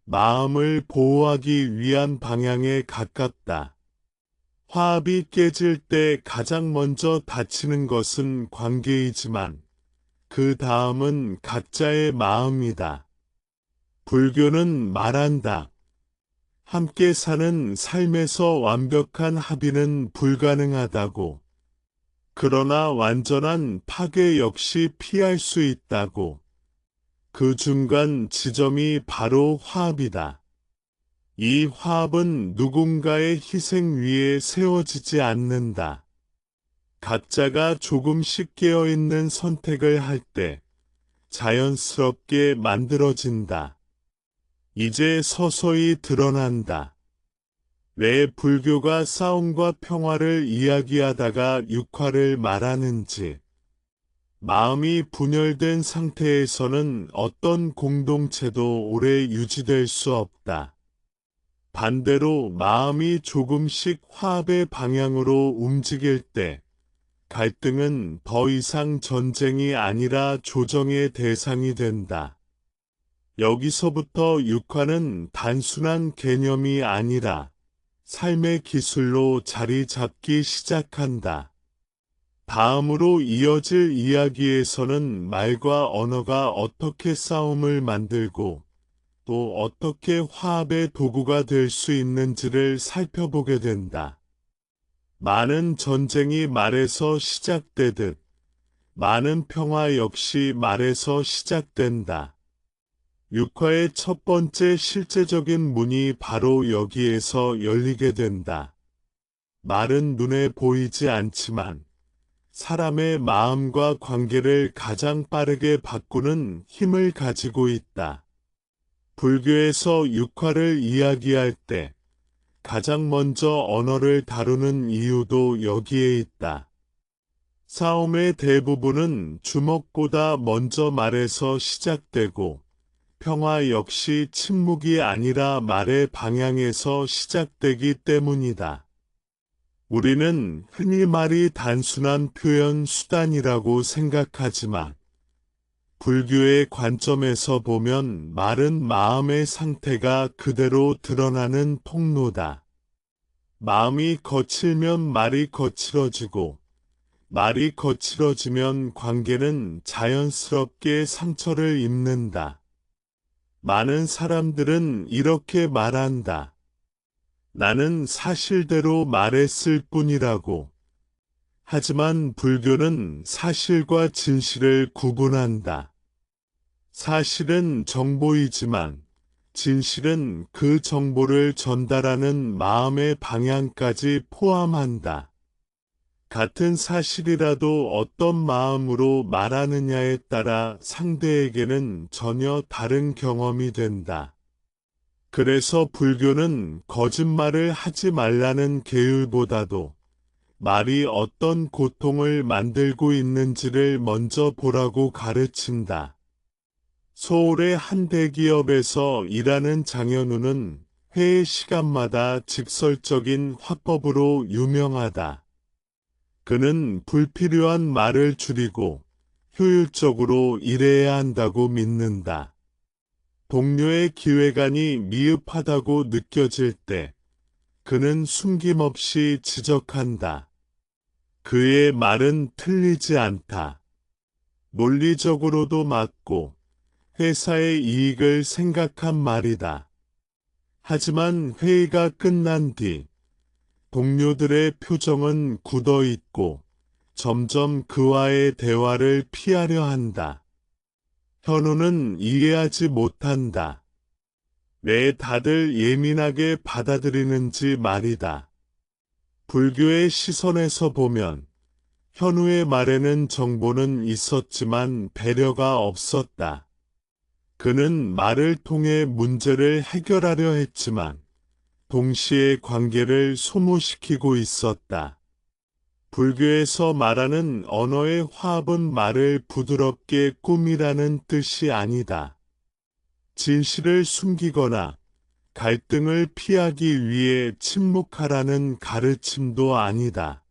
마음을 보호하기 위한 방향에 가깝다. 화합이 깨질 때 가장 먼저 다치는 것은 관계이지만 그 다음은 각자의 마음이다. 불교는 말한다. 함께 사는 삶에서 완벽한 합의는 불가능하다고. 그러나 완전한 파괴 역시 피할 수 있다고. 그 중간 지점이 바로 화합이다. 이 화합은 누군가의 희생 위에 세워지지 않는다. 각자가 조금씩 깨어있는 선택을 할 때 자연스럽게 만들어진다. 이제 서서히 드러난다. 왜 불교가 싸움과 평화를 이야기하다가 육화를 말하는지. 마음이 분열된 상태에서는 어떤 공동체도 오래 유지될 수 없다. 반대로 마음이 조금씩 화합의 방향으로 움직일 때 갈등은 더 이상 전쟁이 아니라 조정의 대상이 된다. 여기서부터 육화는 단순한 개념이 아니라 삶의 기술로 자리 잡기 시작한다. 다음으로 이어질 이야기에서는 말과 언어가 어떻게 싸움을 만들고 또 어떻게 화합의 도구가 될 수 있는지를 살펴보게 된다. 많은 전쟁이 말에서 시작되듯 많은 평화 역시 말에서 시작된다. 육화의 첫 번째 실제적인 문이 바로 여기에서 열리게 된다. 말은 눈에 보이지 않지만 사람의 마음과 관계를 가장 빠르게 바꾸는 힘을 가지고 있다. 불교에서 육화를 이야기할 때 가장 먼저 언어를 다루는 이유도 여기에 있다. 싸움의 대부분은 주먹보다 먼저 말에서 시작되고 평화 역시 침묵이 아니라 말의 방향에서 시작되기 때문이다. 우리는 흔히 말이 단순한 표현 수단이라고 생각하지만 불교의 관점에서 보면 말은 마음의 상태가 그대로 드러나는 통로다. 마음이 거칠면 말이 거칠어지고 말이 거칠어지면 관계는 자연스럽게 상처를 입는다. 많은 사람들은 이렇게 말한다. 나는 사실대로 말했을 뿐이라고. 하지만 불교는 사실과 진실을 구분한다. 사실은 정보이지만 진실은 그 정보를 전달하는 마음의 방향까지 포함한다. 같은 사실이라도 어떤 마음으로 말하느냐에 따라 상대에게는 전혀 다른 경험이 된다. 그래서 불교는 거짓말을 하지 말라는 계율보다도 말이 어떤 고통을 만들고 있는지를 먼저 보라고 가르친다. 서울의 한 대기업에서 일하는 장현우는 회의 시간마다 직설적인 화법으로 유명하다. 그는 불필요한 말을 줄이고 효율적으로 일해야 한다고 믿는다. 동료의 기획안이 미흡하다고 느껴질 때 그는 숨김없이 지적한다. 그의 말은 틀리지 않다. 논리적으로도 맞고 회사의 이익을 생각한 말이다. 하지만 회의가 끝난 뒤 동료들의 표정은 굳어 있고 점점 그와의 대화를 피하려 한다. 현우는 이해하지 못한다. 왜 다들 예민하게 받아들이는지 말이다. 불교의 시선에서 보면 현우의 말에는 정보는 있었지만 배려가 없었다. 그는 말을 통해 문제를 해결하려 했지만 동시에 관계를 소모시키고 있었다. 불교에서 말하는 언어의 화합은 말을 부드럽게 꾸미라는 뜻이 아니다. 진실을 숨기거나 갈등을 피하기 위해 침묵하라는 가르침도 아니다.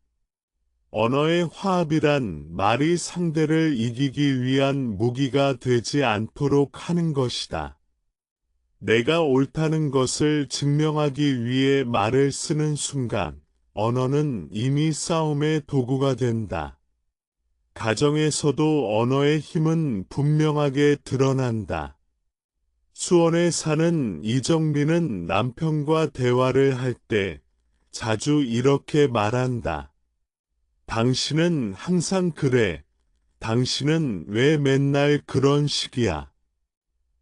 언어의 화합이란 말이 상대를 이기기 위한 무기가 되지 않도록 하는 것이다. 내가 옳다는 것을 증명하기 위해 말을 쓰는 순간 언어는 이미 싸움의 도구가 된다. 가정에서도 언어의 힘은 분명하게 드러난다. 수원에 사는 이정민은 남편과 대화를 할 때 자주 이렇게 말한다. 당신은 항상 그래. 당신은 왜 맨날 그런 식이야.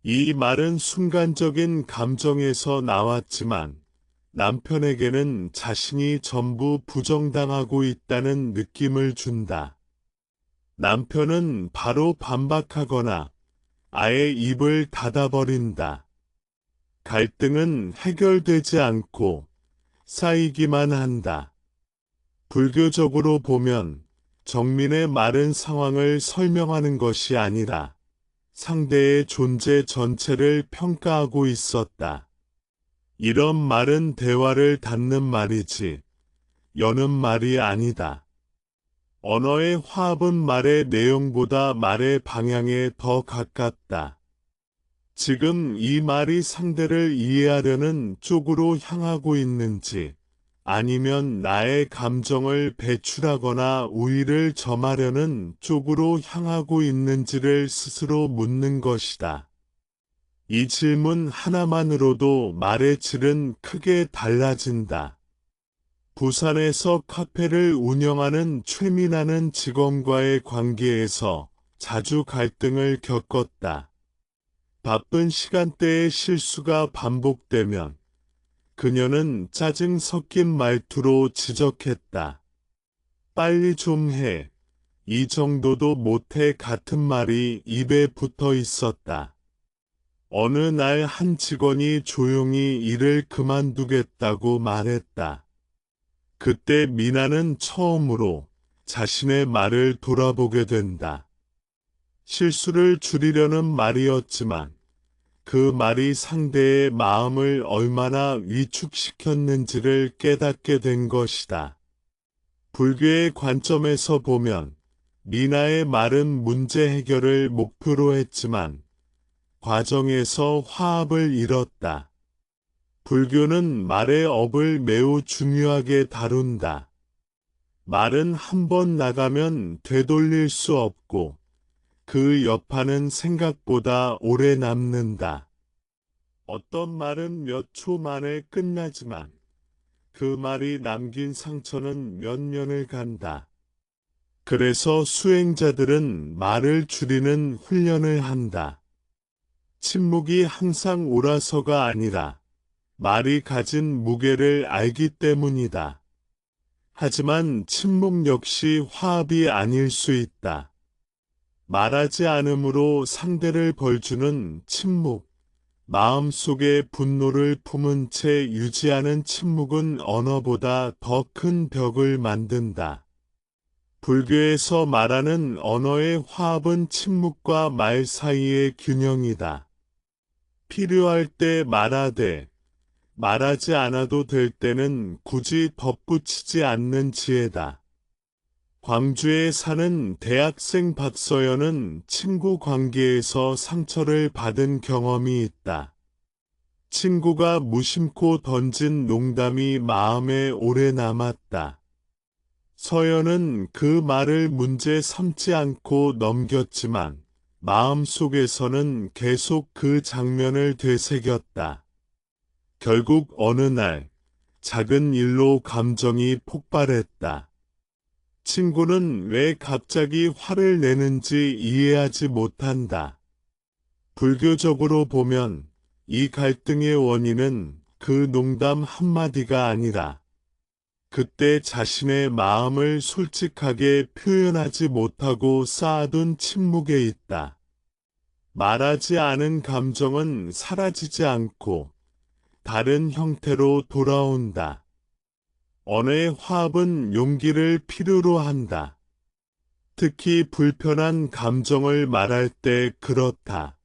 이 말은 순간적인 감정에서 나왔지만 남편에게는 자신이 전부 부정당하고 있다는 느낌을 준다. 남편은 바로 반박하거나 아예 입을 닫아버린다. 갈등은 해결되지 않고 쌓이기만 한다. 불교적으로 보면 정민의 말은 상황을 설명하는 것이 아니라 상대의 존재 전체를 평가하고 있었다. 이런 말은 대화를 닫는 말이지 여는 말이 아니다. 언어의 화합은 말의 내용보다 말의 방향에 더 가깝다. 지금 이 말이 상대를 이해하려는 쪽으로 향하고 있는지 아니면 나의 감정을 배출하거나 우위를 점하려는 쪽으로 향하고 있는지를 스스로 묻는 것이다. 이 질문 하나만으로도 말의 질은 크게 달라진다. 부산에서 카페를 운영하는 최민아는 직원과의 관계에서 자주 갈등을 겪었다. 바쁜 시간대에 실수가 반복되면 그녀는 짜증 섞인 말투로 지적했다. 빨리 좀 해. 이 정도도 못해 같은 말이 입에 붙어 있었다. 어느 날 한 직원이 조용히 일을 그만두겠다고 말했다. 그때 미나는 처음으로 자신의 말을 돌아보게 된다. 실수를 줄이려는 말이었지만 그 말이 상대의 마음을 얼마나 위축시켰는지를 깨닫게 된 것이다. 불교의 관점에서 보면 미나의 말은 문제 해결을 목표로 했지만 과정에서 화합을 이뤘다. 불교는 말의 업을 매우 중요하게 다룬다. 말은 한 번 나가면 되돌릴 수 없고 그 여파는 생각보다 오래 남는다. 어떤 말은 몇 초 만에 끝나지만 그 말이 남긴 상처는 몇 년을 간다. 그래서 수행자들은 말을 줄이는 훈련을 한다. 침묵이 항상 옳아서가 아니라 말이 가진 무게를 알기 때문이다. 하지만 침묵 역시 화합이 아닐 수 있다. 말하지 않음으로 상대를 벌주는 침묵, 마음속에 분노를 품은 채 유지하는 침묵은 언어보다 더 큰 벽을 만든다. 불교에서 말하는 언어의 화합은 침묵과 말 사이의 균형이다. 필요할 때 말하되, 말하지 않아도 될 때는 굳이 덧붙이지 않는 지혜다. 광주에 사는 대학생 박서연은 친구 관계에서 상처를 받은 경험이 있다. 친구가 무심코 던진 농담이 마음에 오래 남았다. 서연은 그 말을 문제 삼지 않고 넘겼지만 마음속에서는 계속 그 장면을 되새겼다. 결국 어느 날 작은 일로 감정이 폭발했다. 친구는 왜 갑자기 화를 내는지 이해하지 못한다. 불교적으로 보면 이 갈등의 원인은 그 농담 한마디가 아니라 그때 자신의 마음을 솔직하게 표현하지 못하고 쌓아둔 침묵에 있다. 말하지 않은 감정은 사라지지 않고 다른 형태로 돌아온다. 언어의 화합은 용기를 필요로 한다. 특히 불편한 감정을 말할 때 그렇다.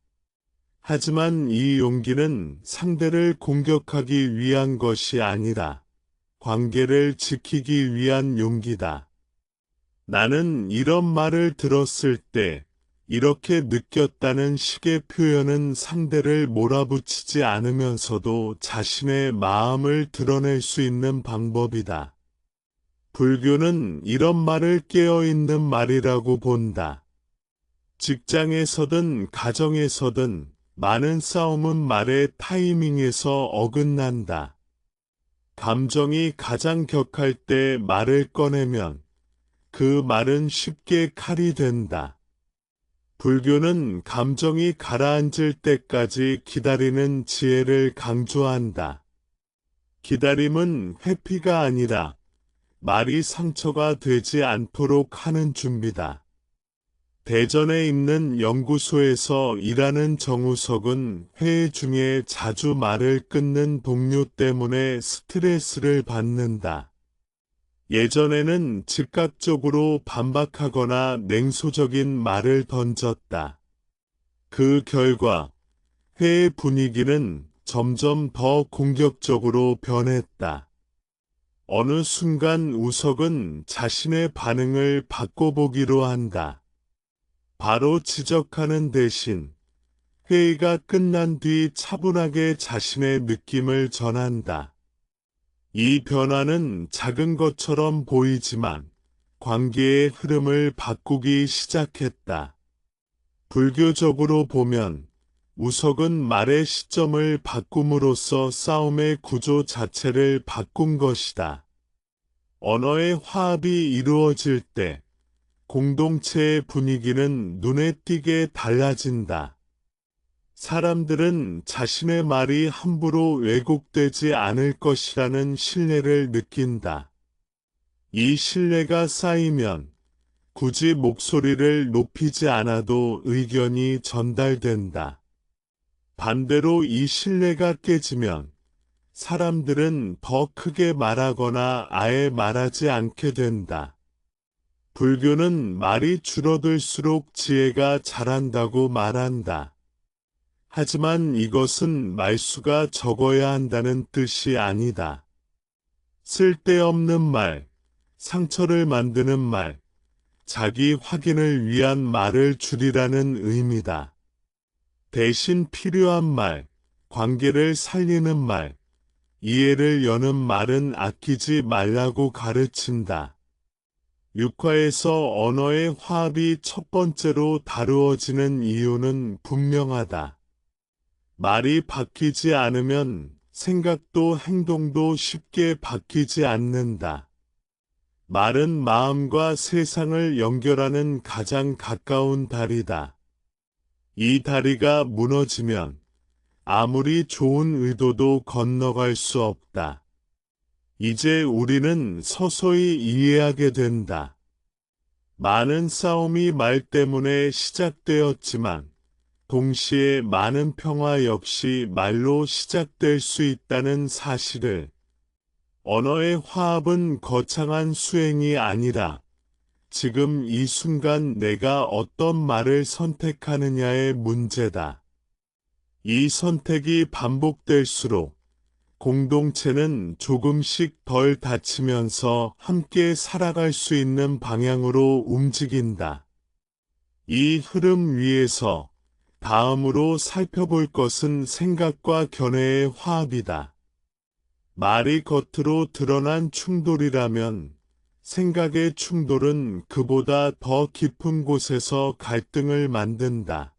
하지만 이 용기는 상대를 공격하기 위한 것이 아니라 관계를 지키기 위한 용기다. 나는 이런 말을 들었을 때 이렇게 느꼈다는 식의 표현은 상대를 몰아붙이지 않으면서도 자신의 마음을 드러낼 수 있는 방법이다. 불교는 이런 말을 깨어있는 말이라고 본다. 직장에서든 가정에서든 많은 싸움은 말의 타이밍에서 어긋난다. 감정이 가장 격할 때 말을 꺼내면 그 말은 쉽게 칼이 된다. 불교는 감정이 가라앉을 때까지 기다리는 지혜를 강조한다. 기다림은 회피가 아니라 말이 상처가 되지 않도록 하는 준비다. 대전에 있는 연구소에서 일하는 정우석은 회의 중에 자주 말을 끊는 동료 때문에 스트레스를 받는다. 예전에는 즉각적으로 반박하거나 냉소적인 말을 던졌다. 그 결과 회의 분위기는 점점 더 공격적으로 변했다. 어느 순간 우석은 자신의 반응을 바꿔보기로 한다. 바로 지적하는 대신 회의가 끝난 뒤 차분하게 자신의 느낌을 전한다. 이 변화는 작은 것처럼 보이지만 관계의 흐름을 바꾸기 시작했다. 불교적으로 보면 우석은 말의 시점을 바꿈으로써 싸움의 구조 자체를 바꾼 것이다. 언어의 화합이 이루어질 때 공동체의 분위기는 눈에 띄게 달라진다. 사람들은 자신의 말이 함부로 왜곡되지 않을 것이라는 신뢰를 느낀다. 이 신뢰가 쌓이면 굳이 목소리를 높이지 않아도 의견이 전달된다. 반대로 이 신뢰가 깨지면 사람들은 더 크게 말하거나 아예 말하지 않게 된다. 불교는 말이 줄어들수록 지혜가 자란다고 말한다. 하지만 이것은 말수가 적어야 한다는 뜻이 아니다. 쓸데없는 말, 상처를 만드는 말, 자기 확인을 위한 말을 줄이라는 의미다. 대신 필요한 말, 관계를 살리는 말, 이해를 여는 말은 아끼지 말라고 가르친다. 육화에서 언어의 화합이 첫 번째로 다루어지는 이유는 분명하다. 말이 바뀌지 않으면 생각도 행동도 쉽게 바뀌지 않는다. 말은 마음과 세상을 연결하는 가장 가까운 다리다. 이 다리가 무너지면 아무리 좋은 의도도 건너갈 수 없다. 이제 우리는 서서히 이해하게 된다. 많은 싸움이 말 때문에 시작되었지만 동시에 많은 평화 역시 말로 시작될 수 있다는 사실을. 언어의 화합은 거창한 수행이 아니라 지금 이 순간 내가 어떤 말을 선택하느냐의 문제다. 이 선택이 반복될수록 공동체는 조금씩 덜 다치면서 함께 살아갈 수 있는 방향으로 움직인다. 이 흐름 위에서 다음으로 살펴볼 것은 생각과 견해의 화합이다. 말이 겉으로 드러난 충돌이라면 생각의 충돌은 그보다 더 깊은 곳에서 갈등을 만든다.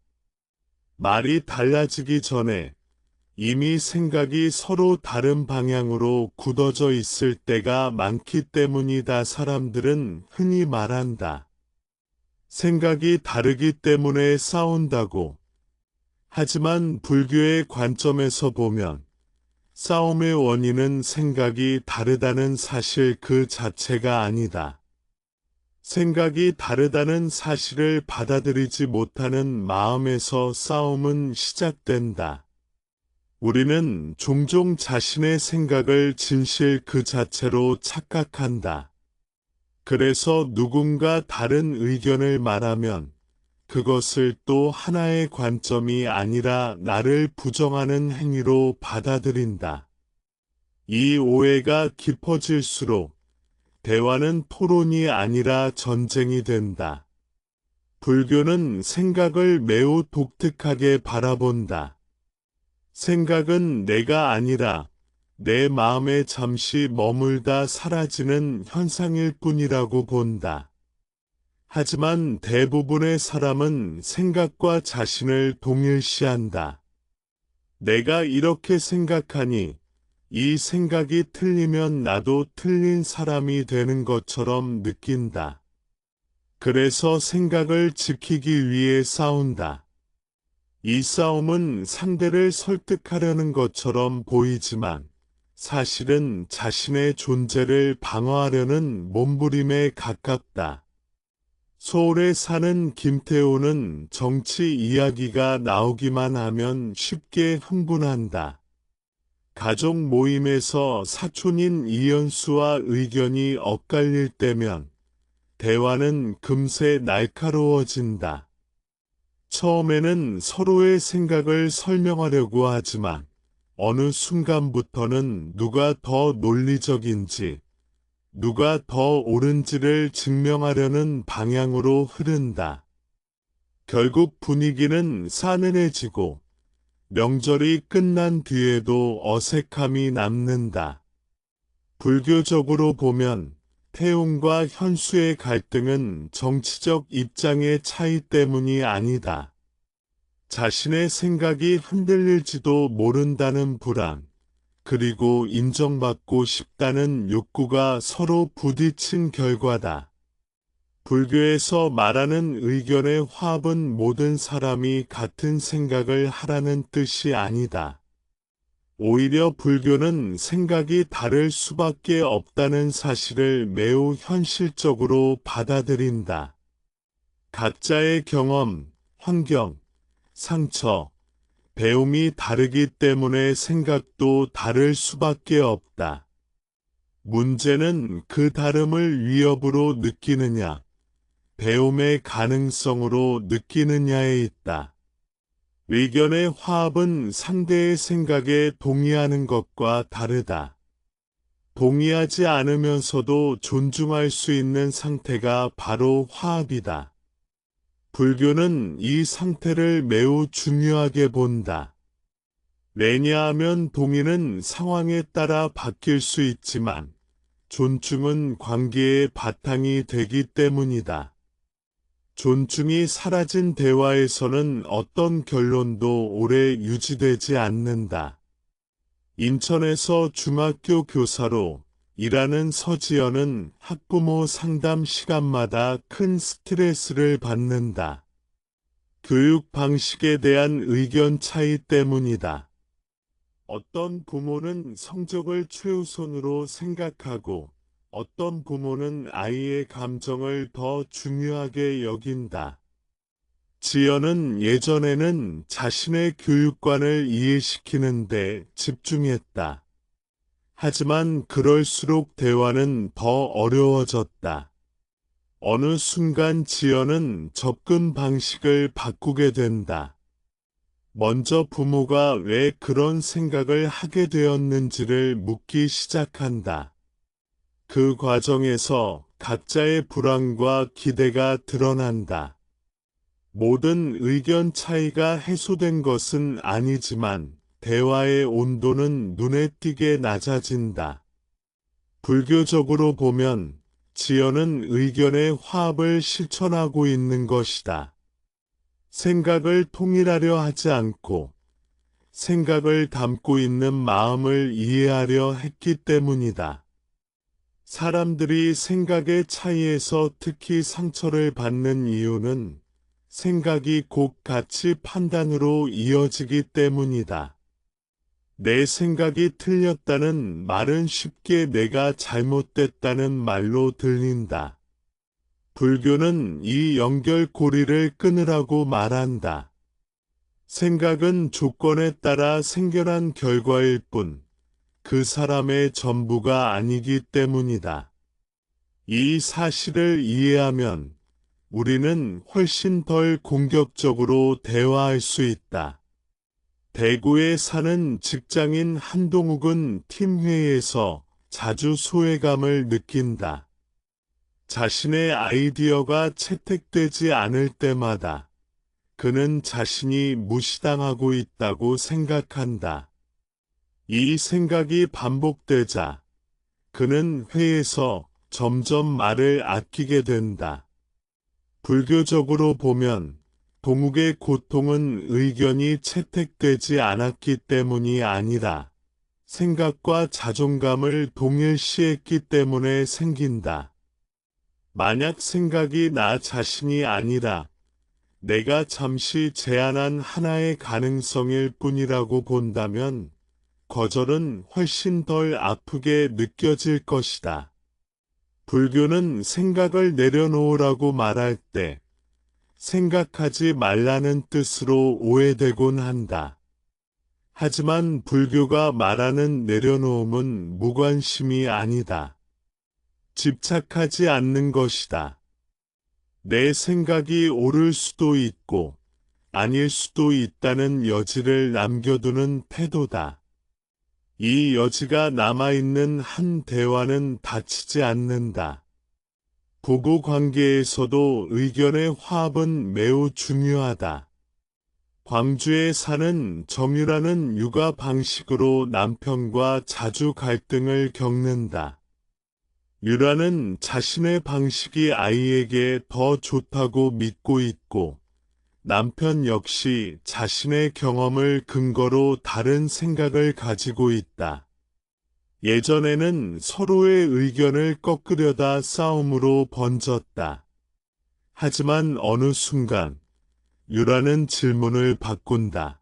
말이 달라지기 전에 이미 생각이 서로 다른 방향으로 굳어져 있을 때가 많기 때문이다. 사람들은 흔히 말한다. 생각이 다르기 때문에 싸운다고. 하지만 불교의 관점에서 보면 싸움의 원인은 생각이 다르다는 사실 그 자체가 아니다. 생각이 다르다는 사실을 받아들이지 못하는 마음에서 싸움은 시작된다. 우리는 종종 자신의 생각을 진실 그 자체로 착각한다. 그래서 누군가 다른 의견을 말하면 그것을 또 하나의 관점이 아니라 나를 부정하는 행위로 받아들인다. 이 오해가 깊어질수록 대화는 토론이 아니라 전쟁이 된다. 불교는 생각을 매우 독특하게 바라본다. 생각은 내가 아니라 내 마음에 잠시 머물다 사라지는 현상일 뿐이라고 본다. 하지만 대부분의 사람은 생각과 자신을 동일시한다. 내가 이렇게 생각하니 이 생각이 틀리면 나도 틀린 사람이 되는 것처럼 느낀다. 그래서 생각을 지키기 위해 싸운다. 이 싸움은 상대를 설득하려는 것처럼 보이지만 사실은 자신의 존재를 방어하려는 몸부림에 가깝다. 서울에 사는 김태호는 정치 이야기가 나오기만 하면 쉽게 흥분한다. 가족 모임에서 사촌인 이현수와 의견이 엇갈릴 때면 대화는 금세 날카로워진다. 처음에는 서로의 생각을 설명하려고 하지만 어느 순간부터는 누가 더 논리적인지, 누가 더 옳은지를 증명하려는 방향으로 흐른다. 결국 분위기는 싸늘해지고 명절이 끝난 뒤에도 어색함이 남는다. 불교적으로 보면 태웅과 현수의 갈등은 정치적 입장의 차이 때문이 아니다. 자신의 생각이 흔들릴지도 모른다는 불안, 그리고 인정받고 싶다는 욕구가 서로 부딪힌 결과다. 불교에서 말하는 의견의 화합은 모든 사람이 같은 생각을 하라는 뜻이 아니다. 오히려 불교는 생각이 다를 수밖에 없다는 사실을 매우 현실적으로 받아들인다. 각자의 경험, 환경, 상처, 배움이 다르기 때문에 생각도 다를 수밖에 없다. 문제는 그 다름을 위협으로 느끼느냐, 배움의 가능성으로 느끼느냐에 있다. 의견의 화합은 상대의 생각에 동의하는 것과 다르다. 동의하지 않으면서도 존중할 수 있는 상태가 바로 화합이다. 불교는 이 상태를 매우 중요하게 본다. 왜냐하면 동의는 상황에 따라 바뀔 수 있지만 존중은 관계의 바탕이 되기 때문이다. 존중이 사라진 대화에서는 어떤 결론도 오래 유지되지 않는다. 인천에서 중학교 교사로 일하는 서지연은 학부모 상담 시간마다 큰 스트레스를 받는다. 교육 방식에 대한 의견 차이 때문이다. 어떤 부모는 성적을 최우선으로 생각하고 어떤 부모는 아이의 감정을 더 중요하게 여긴다. 지연은 예전에는 자신의 교육관을 이해시키는 데 집중했다. 하지만 그럴수록 대화는 더 어려워졌다. 어느 순간 지연은 접근 방식을 바꾸게 된다. 먼저 부모가 왜 그런 생각을 하게 되었는지를 묻기 시작한다. 그 과정에서 각자의 불안과 기대가 드러난다. 모든 의견 차이가 해소된 것은 아니지만 대화의 온도는 눈에 띄게 낮아진다. 불교적으로 보면 지연은 의견의 화합을 실천하고 있는 것이다. 생각을 통일하려 하지 않고 생각을 담고 있는 마음을 이해하려 했기 때문이다. 사람들이 생각의 차이에서 특히 상처를 받는 이유는 생각이 곧 가치 판단으로 이어지기 때문이다. 내 생각이 틀렸다는 말은 쉽게 내가 잘못됐다는 말로 들린다. 불교는 이 연결고리를 끊으라고 말한다. 생각은 조건에 따라 생겨난 결과일 뿐, 그 사람의 전부가 아니기 때문이다. 이 사실을 이해하면 우리는 훨씬 덜 공격적으로 대화할 수 있다. 대구에 사는 직장인 한동욱은 팀회의에서 자주 소외감을 느낀다. 자신의 아이디어가 채택되지 않을 때마다 그는 자신이 무시당하고 있다고 생각한다. 이 생각이 반복되자 그는 회의에서 점점 말을 아끼게 된다. 불교적으로 보면 동욱의 고통은 의견이 채택되지 않았기 때문이 아니라 생각과 자존감을 동일시했기 때문에 생긴다. 만약 생각이 나 자신이 아니라 내가 잠시 제안한 하나의 가능성일 뿐이라고 본다면 거절은 훨씬 덜 아프게 느껴질 것이다. 불교는 생각을 내려놓으라고 말할 때 생각하지 말라는 뜻으로 오해되곤 한다. 하지만 불교가 말하는 내려놓음은 무관심이 아니다. 집착하지 않는 것이다. 내 생각이 옳을 수도 있고 아닐 수도 있다는 여지를 남겨두는 태도다. 이 여지가 남아있는 한 대화는 다치지 않는다. 부부 관계에서도 의견의 화합은 매우 중요하다. 광주에 사는 정유라는 육아 방식으로 남편과 자주 갈등을 겪는다. 유라는 자신의 방식이 아이에게 더 좋다고 믿고 있고, 남편 역시 자신의 경험을 근거로 다른 생각을 가지고 있다. 예전에는 서로의 의견을 꺾으려다 싸움으로 번졌다. 하지만 어느 순간 유라는 질문을 바꾼다.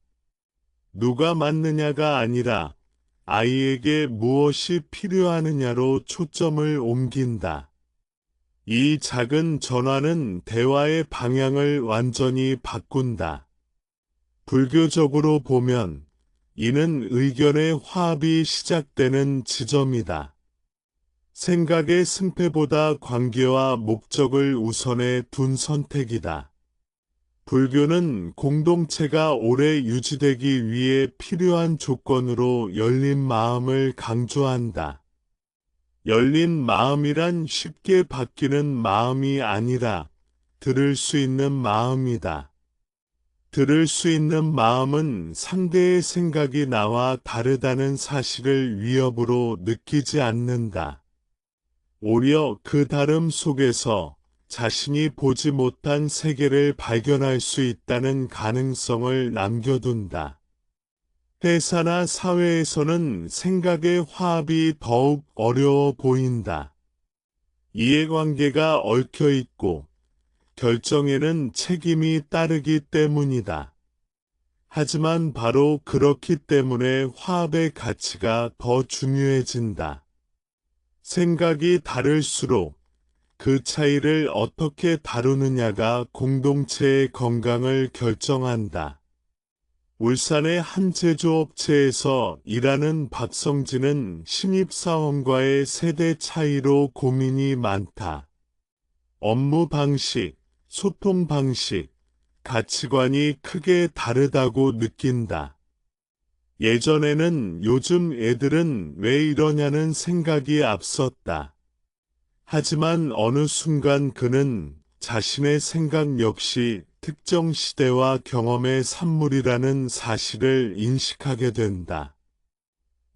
누가 맞느냐가 아니라 아이에게 무엇이 필요하느냐로 초점을 옮긴다. 이 작은 전환은 대화의 방향을 완전히 바꾼다. 불교적으로 보면 이는 의견의 화합이 시작되는 지점이다. 생각의 승패보다 관계와 목적을 우선해 둔 선택이다. 불교는 공동체가 오래 유지되기 위해 필요한 조건으로 열린 마음을 강조한다. 열린 마음이란 쉽게 바뀌는 마음이 아니라 들을 수 있는 마음이다. 들을 수 있는 마음은 상대의 생각이 나와 다르다는 사실을 위협으로 느끼지 않는다. 오히려 그 다름 속에서 자신이 보지 못한 세계를 발견할 수 있다는 가능성을 남겨둔다. 회사나 사회에서는 생각의 화합이 더욱 어려워 보인다. 이해관계가 얽혀 있고 결정에는 책임이 따르기 때문이다. 하지만 바로 그렇기 때문에 화합의 가치가 더 중요해진다. 생각이 다를수록 그 차이를 어떻게 다루느냐가 공동체의 건강을 결정한다. 울산의 한 제조업체에서 일하는 박성진은 신입사원과의 세대 차이로 고민이 많다. 업무 방식, 소통 방식, 가치관이 크게 다르다고 느낀다. 예전에는 요즘 애들은 왜 이러냐는 생각이 앞섰다. 하지만 어느 순간 그는 자신의 생각 역시 특정 시대와 경험의 산물이라는 사실을 인식하게 된다.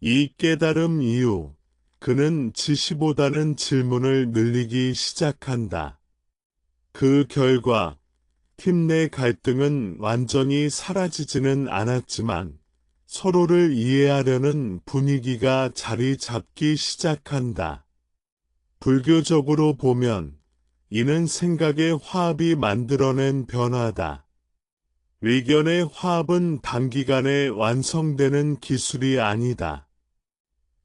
이 깨달음 이후 그는 지시보다는 질문을 늘리기 시작한다. 그 결과 팀 내 갈등은 완전히 사라지지는 않았지만 서로를 이해하려는 분위기가 자리 잡기 시작한다. 불교적으로 보면 이는 생각의 화합이 만들어낸 변화다. 의견의 화합은 단기간에 완성되는 기술이 아니다.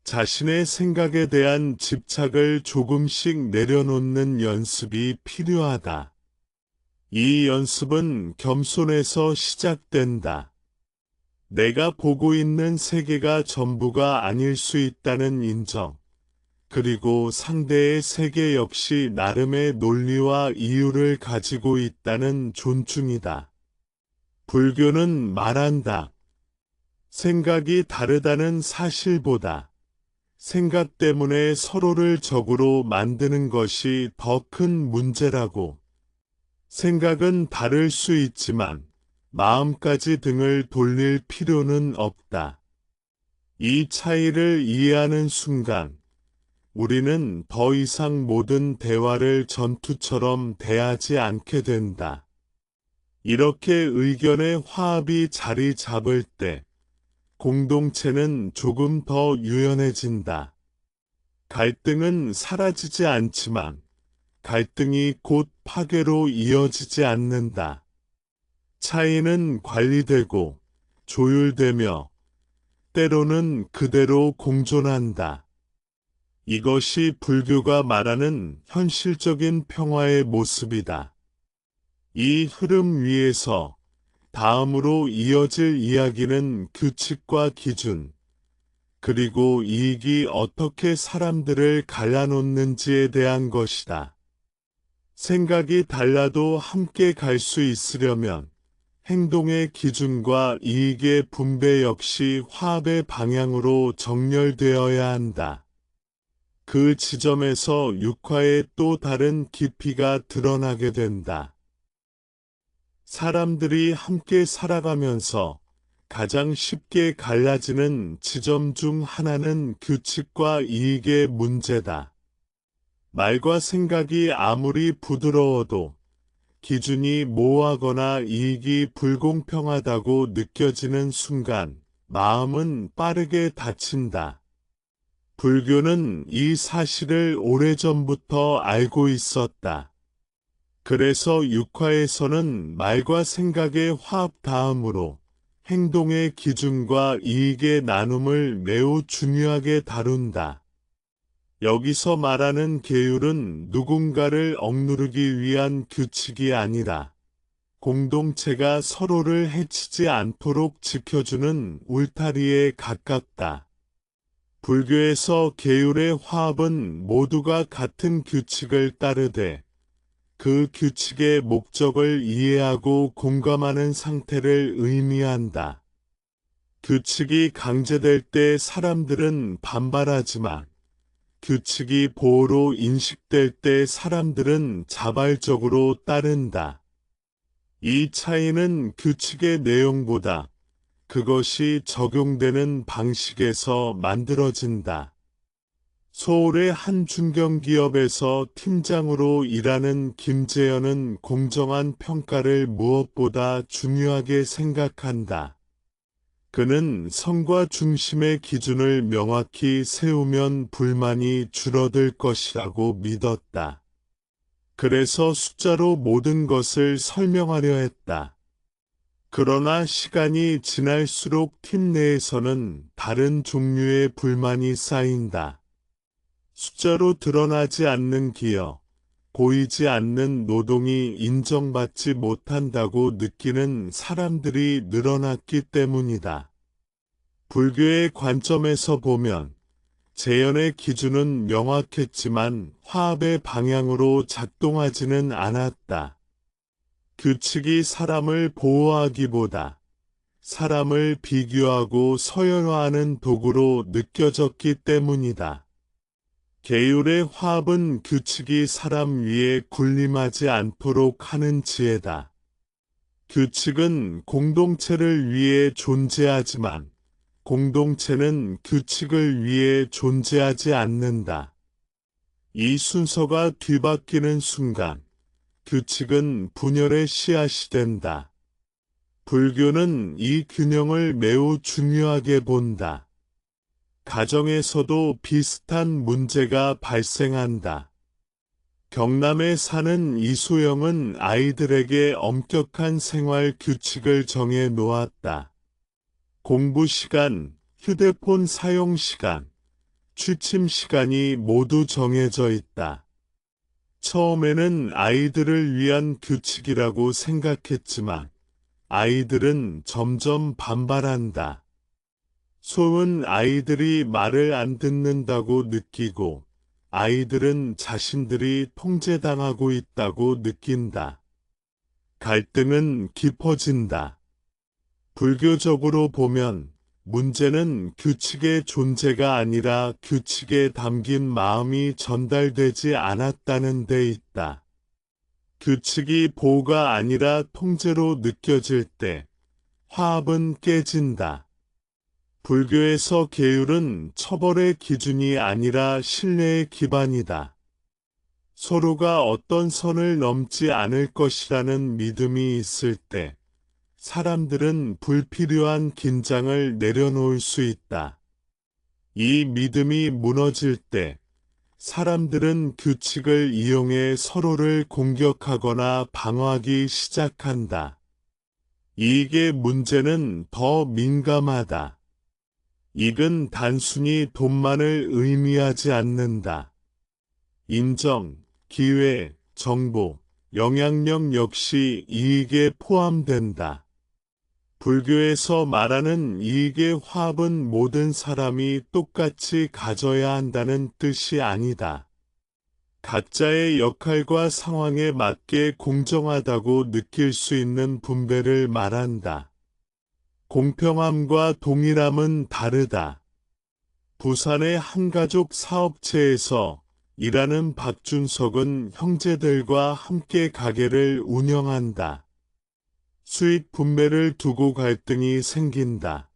자신의 생각에 대한 집착을 조금씩 내려놓는 연습이 필요하다. 이 연습은 겸손에서 시작된다. 내가 보고 있는 세계가 전부가 아닐 수 있다는 인정. 그리고 상대의 세계 역시 나름의 논리와 이유를 가지고 있다는 존중이다. 불교는 말한다. 생각이 다르다는 사실보다 생각 때문에 서로를 적으로 만드는 것이 더 큰 문제라고. 생각은 다를 수 있지만 마음까지 등을 돌릴 필요는 없다. 이 차이를 이해하는 순간 우리는 더 이상 모든 대화를 전투처럼 대하지 않게 된다. 이렇게 의견의 화합이 자리 잡을 때 공동체는 조금 더 유연해진다. 갈등은 사라지지 않지만 갈등이 곧 파괴로 이어지지 않는다. 차이는 관리되고 조율되며 때로는 그대로 공존한다. 이것이 불교가 말하는 현실적인 평화의 모습이다. 이 흐름 위에서 다음으로 이어질 이야기는 규칙과 기준, 그리고 이익이 어떻게 사람들을 갈라놓는지에 대한 것이다. 생각이 달라도 함께 갈 수 있으려면 행동의 기준과 이익의 분배 역시 화합의 방향으로 정렬되어야 한다. 그 지점에서 육화의 또 다른 깊이가 드러나게 된다. 사람들이 함께 살아가면서 가장 쉽게 갈라지는 지점 중 하나는 규칙과 이익의 문제다. 말과 생각이 아무리 부드러워도 기준이 모호하거나 이익이 불공평하다고 느껴지는 순간 마음은 빠르게 다친다. 불교는 이 사실을 오래전부터 알고 있었다. 그래서 육화에서는 말과 생각의 화합 다음으로 행동의 기준과 이익의 나눔을 매우 중요하게 다룬다. 여기서 말하는 계율은 누군가를 억누르기 위한 규칙이 아니라 공동체가 서로를 해치지 않도록 지켜주는 울타리에 가깝다. 불교에서 계율의 화합은 모두가 같은 규칙을 따르되 그 규칙의 목적을 이해하고 공감하는 상태를 의미한다. 규칙이 강제될 때 사람들은 반발하지만 규칙이 보호로 인식될 때 사람들은 자발적으로 따른다. 이 차이는 규칙의 내용보다 그것이 적용되는 방식에서 만들어진다. 서울의 한 중견기업에서 팀장으로 일하는 김재현은 공정한 평가를 무엇보다 중요하게 생각한다. 그는 성과 중심의 기준을 명확히 세우면 불만이 줄어들 것이라고 믿었다. 그래서 숫자로 모든 것을 설명하려 했다. 그러나 시간이 지날수록 팀 내에서는 다른 종류의 불만이 쌓인다. 숫자로 드러나지 않는 기여, 보이지 않는 노동이 인정받지 못한다고 느끼는 사람들이 늘어났기 때문이다. 불교의 관점에서 보면 재현의 기준은 명확했지만 화합의 방향으로 작동하지는 않았다. 규칙이 사람을 보호하기보다 사람을 비교하고 서열화하는 도구로 느껴졌기 때문이다. 계율의 화합은 규칙이 사람 위에 군림하지 않도록 하는 지혜다. 규칙은 공동체를 위해 존재하지만 공동체는 규칙을 위해 존재하지 않는다. 이 순서가 뒤바뀌는 순간 규칙은 분열의 씨앗이 된다. 불교는 이 균형을 매우 중요하게 본다. 가정에서도 비슷한 문제가 발생한다. 경남에 사는 이소영은 아이들에게 엄격한 생활 규칙을 정해 놓았다. 공부 시간, 휴대폰 사용 시간, 취침 시간이 모두 정해져 있다. 처음에는 아이들을 위한 규칙이라고 생각했지만 아이들은 점점 반발한다. 소은 아이들이 말을 안 듣는다고 느끼고 아이들은 자신들이 통제당하고 있다고 느낀다. 갈등은 깊어진다. 불교적으로 보면 문제는 규칙의 존재가 아니라 규칙에 담긴 마음이 전달되지 않았다는 데 있다. 규칙이 보호가 아니라 통제로 느껴질 때 화합은 깨진다. 불교에서 계율은 처벌의 기준이 아니라 신뢰의 기반이다. 서로가 어떤 선을 넘지 않을 것이라는 믿음이 있을 때 사람들은 불필요한 긴장을 내려놓을 수 있다. 이 믿음이 무너질 때 사람들은 규칙을 이용해 서로를 공격하거나 방어하기 시작한다. 이익의 문제는 더 민감하다. 이익은 단순히 돈만을 의미하지 않는다. 인정, 기회, 정보, 영향력 역시 이익에 포함된다. 불교에서 말하는 이익의 화합은 모든 사람이 똑같이 가져야 한다는 뜻이 아니다. 각자의 역할과 상황에 맞게 공정하다고 느낄 수 있는 분배를 말한다. 공평함과 동일함은 다르다. 부산의 한 가족 사업체에서 일하는 박준석은 형제들과 함께 가게를 운영한다. 수익 분배를 두고 갈등이 생긴다.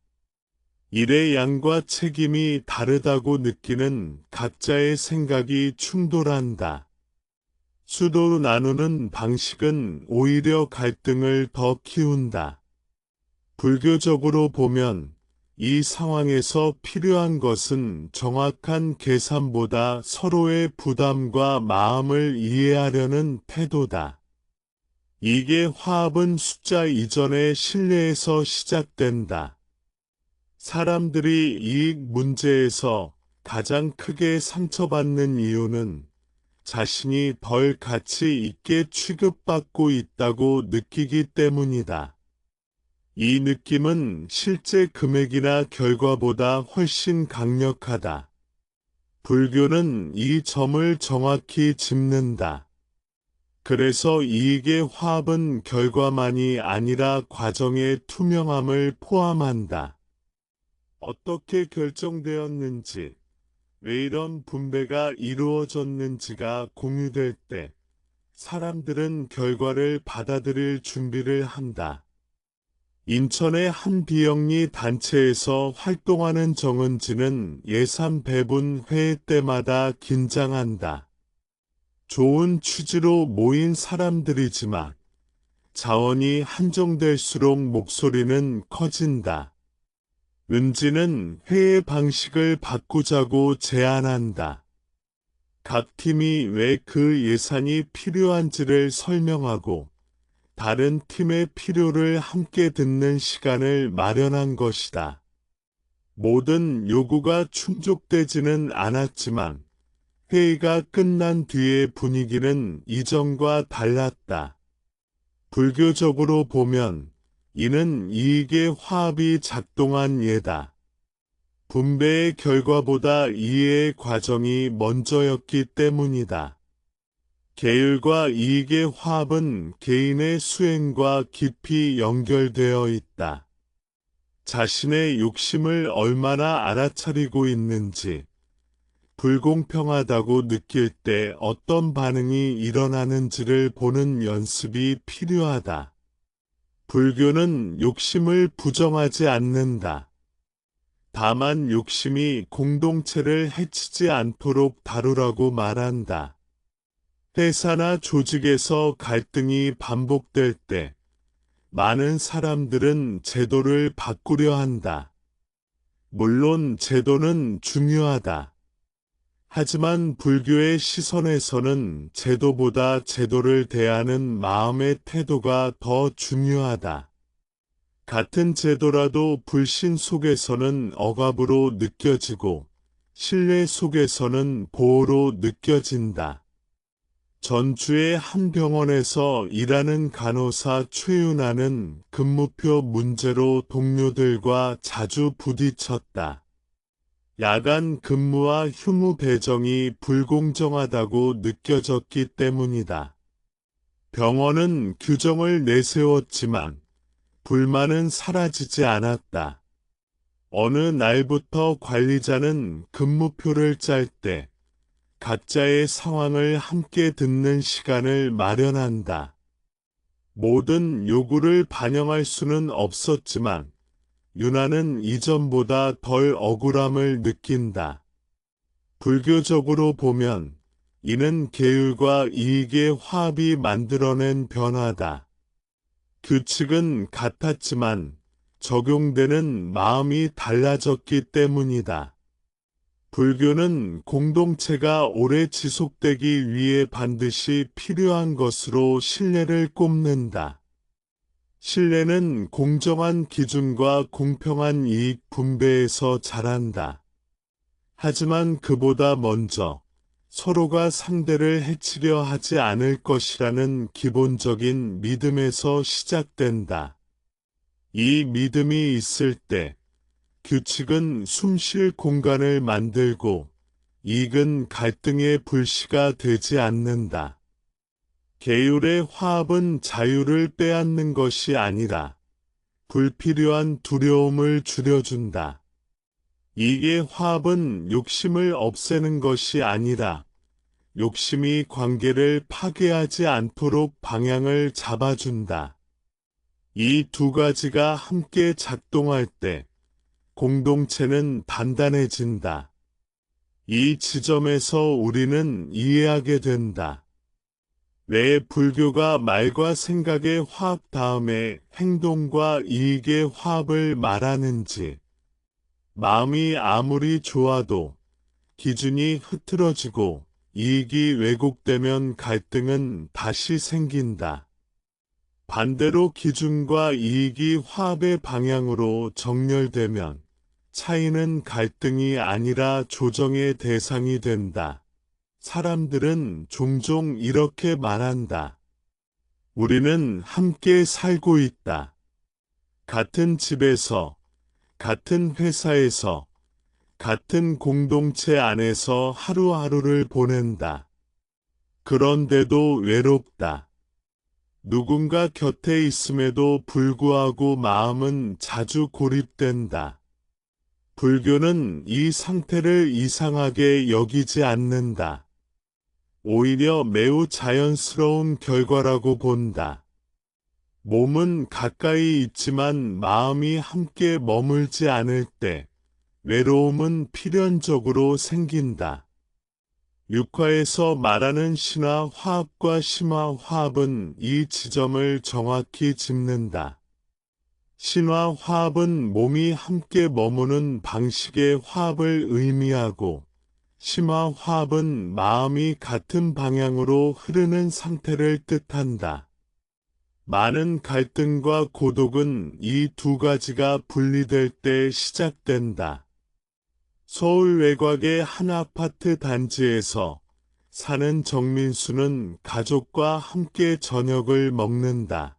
일의 양과 책임이 다르다고 느끼는 각자의 생각이 충돌한다. 수도 나누는 방식은 오히려 갈등을 더 키운다. 불교적으로 보면 이 상황에서 필요한 것은 정확한 계산보다 서로의 부담과 마음을 이해하려는 태도다. 이게 화합은 숫자 이전의 신뢰에서 시작된다. 사람들이 이익 문제에서 가장 크게 상처받는 이유는 자신이 덜 가치 있게 취급받고 있다고 느끼기 때문이다. 이 느낌은 실제 금액이나 결과보다 훨씬 강력하다. 불교는 이 점을 정확히 짚는다. 그래서 이익의 화합은 결과만이 아니라 과정의 투명함을 포함한다. 어떻게 결정되었는지, 왜 이런 분배가 이루어졌는지가 공유될 때 사람들은 결과를 받아들일 준비를 한다. 인천의 한 비영리 단체에서 활동하는 정은지는 예산 배분 회의 때마다 긴장한다. 좋은 취지로 모인 사람들이지만 자원이 한정될수록 목소리는 커진다. 은지는 회의 방식을 바꾸자고 제안한다. 각 팀이 왜 그 예산이 필요한지를 설명하고 다른 팀의 필요를 함께 듣는 시간을 마련한 것이다. 모든 요구가 충족되지는 않았지만 회의가 끝난 뒤의 분위기는 이전과 달랐다. 불교적으로 보면 이는 이익의 화합이 작동한 예다. 분배의 결과보다 이해의 과정이 먼저였기 때문이다. 계율과 이익의 화합은 개인의 수행과 깊이 연결되어 있다. 자신의 욕심을 얼마나 알아차리고 있는지, 불공평하다고 느낄 때 어떤 반응이 일어나는지를 보는 연습이 필요하다. 불교는 욕심을 부정하지 않는다. 다만 욕심이 공동체를 해치지 않도록 다루라고 말한다. 회사나 조직에서 갈등이 반복될 때 많은 사람들은 제도를 바꾸려 한다. 물론 제도는 중요하다. 하지만 불교의 시선에서는 제도보다 제도를 대하는 마음의 태도가 더 중요하다. 같은 제도라도 불신 속에서는 억압으로 느껴지고 신뢰 속에서는 보호로 느껴진다. 전주의 한 병원에서 일하는 간호사 최윤아는 근무표 문제로 동료들과 자주 부딪혔다. 야간 근무와 휴무 배정이 불공정하다고 느껴졌기 때문이다. 병원은 규정을 내세웠지만 불만은 사라지지 않았다. 어느 날부터 관리자는 근무표를 짤 때 각자의 상황을 함께 듣는 시간을 마련한다. 모든 요구를 반영할 수는 없었지만 윤아는 이전보다 덜 억울함을 느낀다. 불교적으로 보면 이는 계율과 이익의 화합이 만들어낸 변화다. 규칙은 같았지만 적용되는 마음이 달라졌기 때문이다. 불교는 공동체가 오래 지속되기 위해 반드시 필요한 것으로 신뢰를 꼽는다. 신뢰는 공정한 기준과 공평한 이익 분배에서 자란다. 하지만 그보다 먼저 서로가 상대를 해치려 하지 않을 것이라는 기본적인 믿음에서 시작된다. 이 믿음이 있을 때 규칙은 숨쉴 공간을 만들고 이익은 갈등의 불씨가 되지 않는다. 계율의 화합은 자유를 빼앗는 것이 아니라 불필요한 두려움을 줄여준다. 이익의 화합은 욕심을 없애는 것이 아니라 욕심이 관계를 파괴하지 않도록 방향을 잡아준다. 이 두 가지가 함께 작동할 때 공동체는 단단해진다. 이 지점에서 우리는 이해하게 된다. 왜 불교가 말과 생각의 화합 다음에 행동과 이익의 화합을 말하는지. 마음이 아무리 좋아도 기준이 흐트러지고 이익이 왜곡되면 갈등은 다시 생긴다. 반대로 기준과 이익이 화합의 방향으로 정렬되면 차이는 갈등이 아니라 조정의 대상이 된다. 사람들은 종종 이렇게 말한다. 우리는 함께 살고 있다. 같은 집에서, 같은 회사에서, 같은 공동체 안에서 하루하루를 보낸다. 그런데도 외롭다. 누군가 곁에 있음에도 불구하고 마음은 자주 고립된다. 불교는 이 상태를 이상하게 여기지 않는다. 오히려 매우 자연스러운 결과라고 본다. 몸은 가까이 있지만 마음이 함께 머물지 않을 때 외로움은 필연적으로 생긴다. 육화에서 말하는 신화 화합과 심화 화합은 이 지점을 정확히 짚는다. 신화 화합은 몸이 함께 머무는 방식의 화합을 의미하고 심화 화합은 마음이 같은 방향으로 흐르는 상태를 뜻한다. 많은 갈등과 고독은 이 두 가지가 분리될 때 시작된다. 서울 외곽의 한 아파트 단지에서 사는 정민수는 가족과 함께 저녁을 먹는다.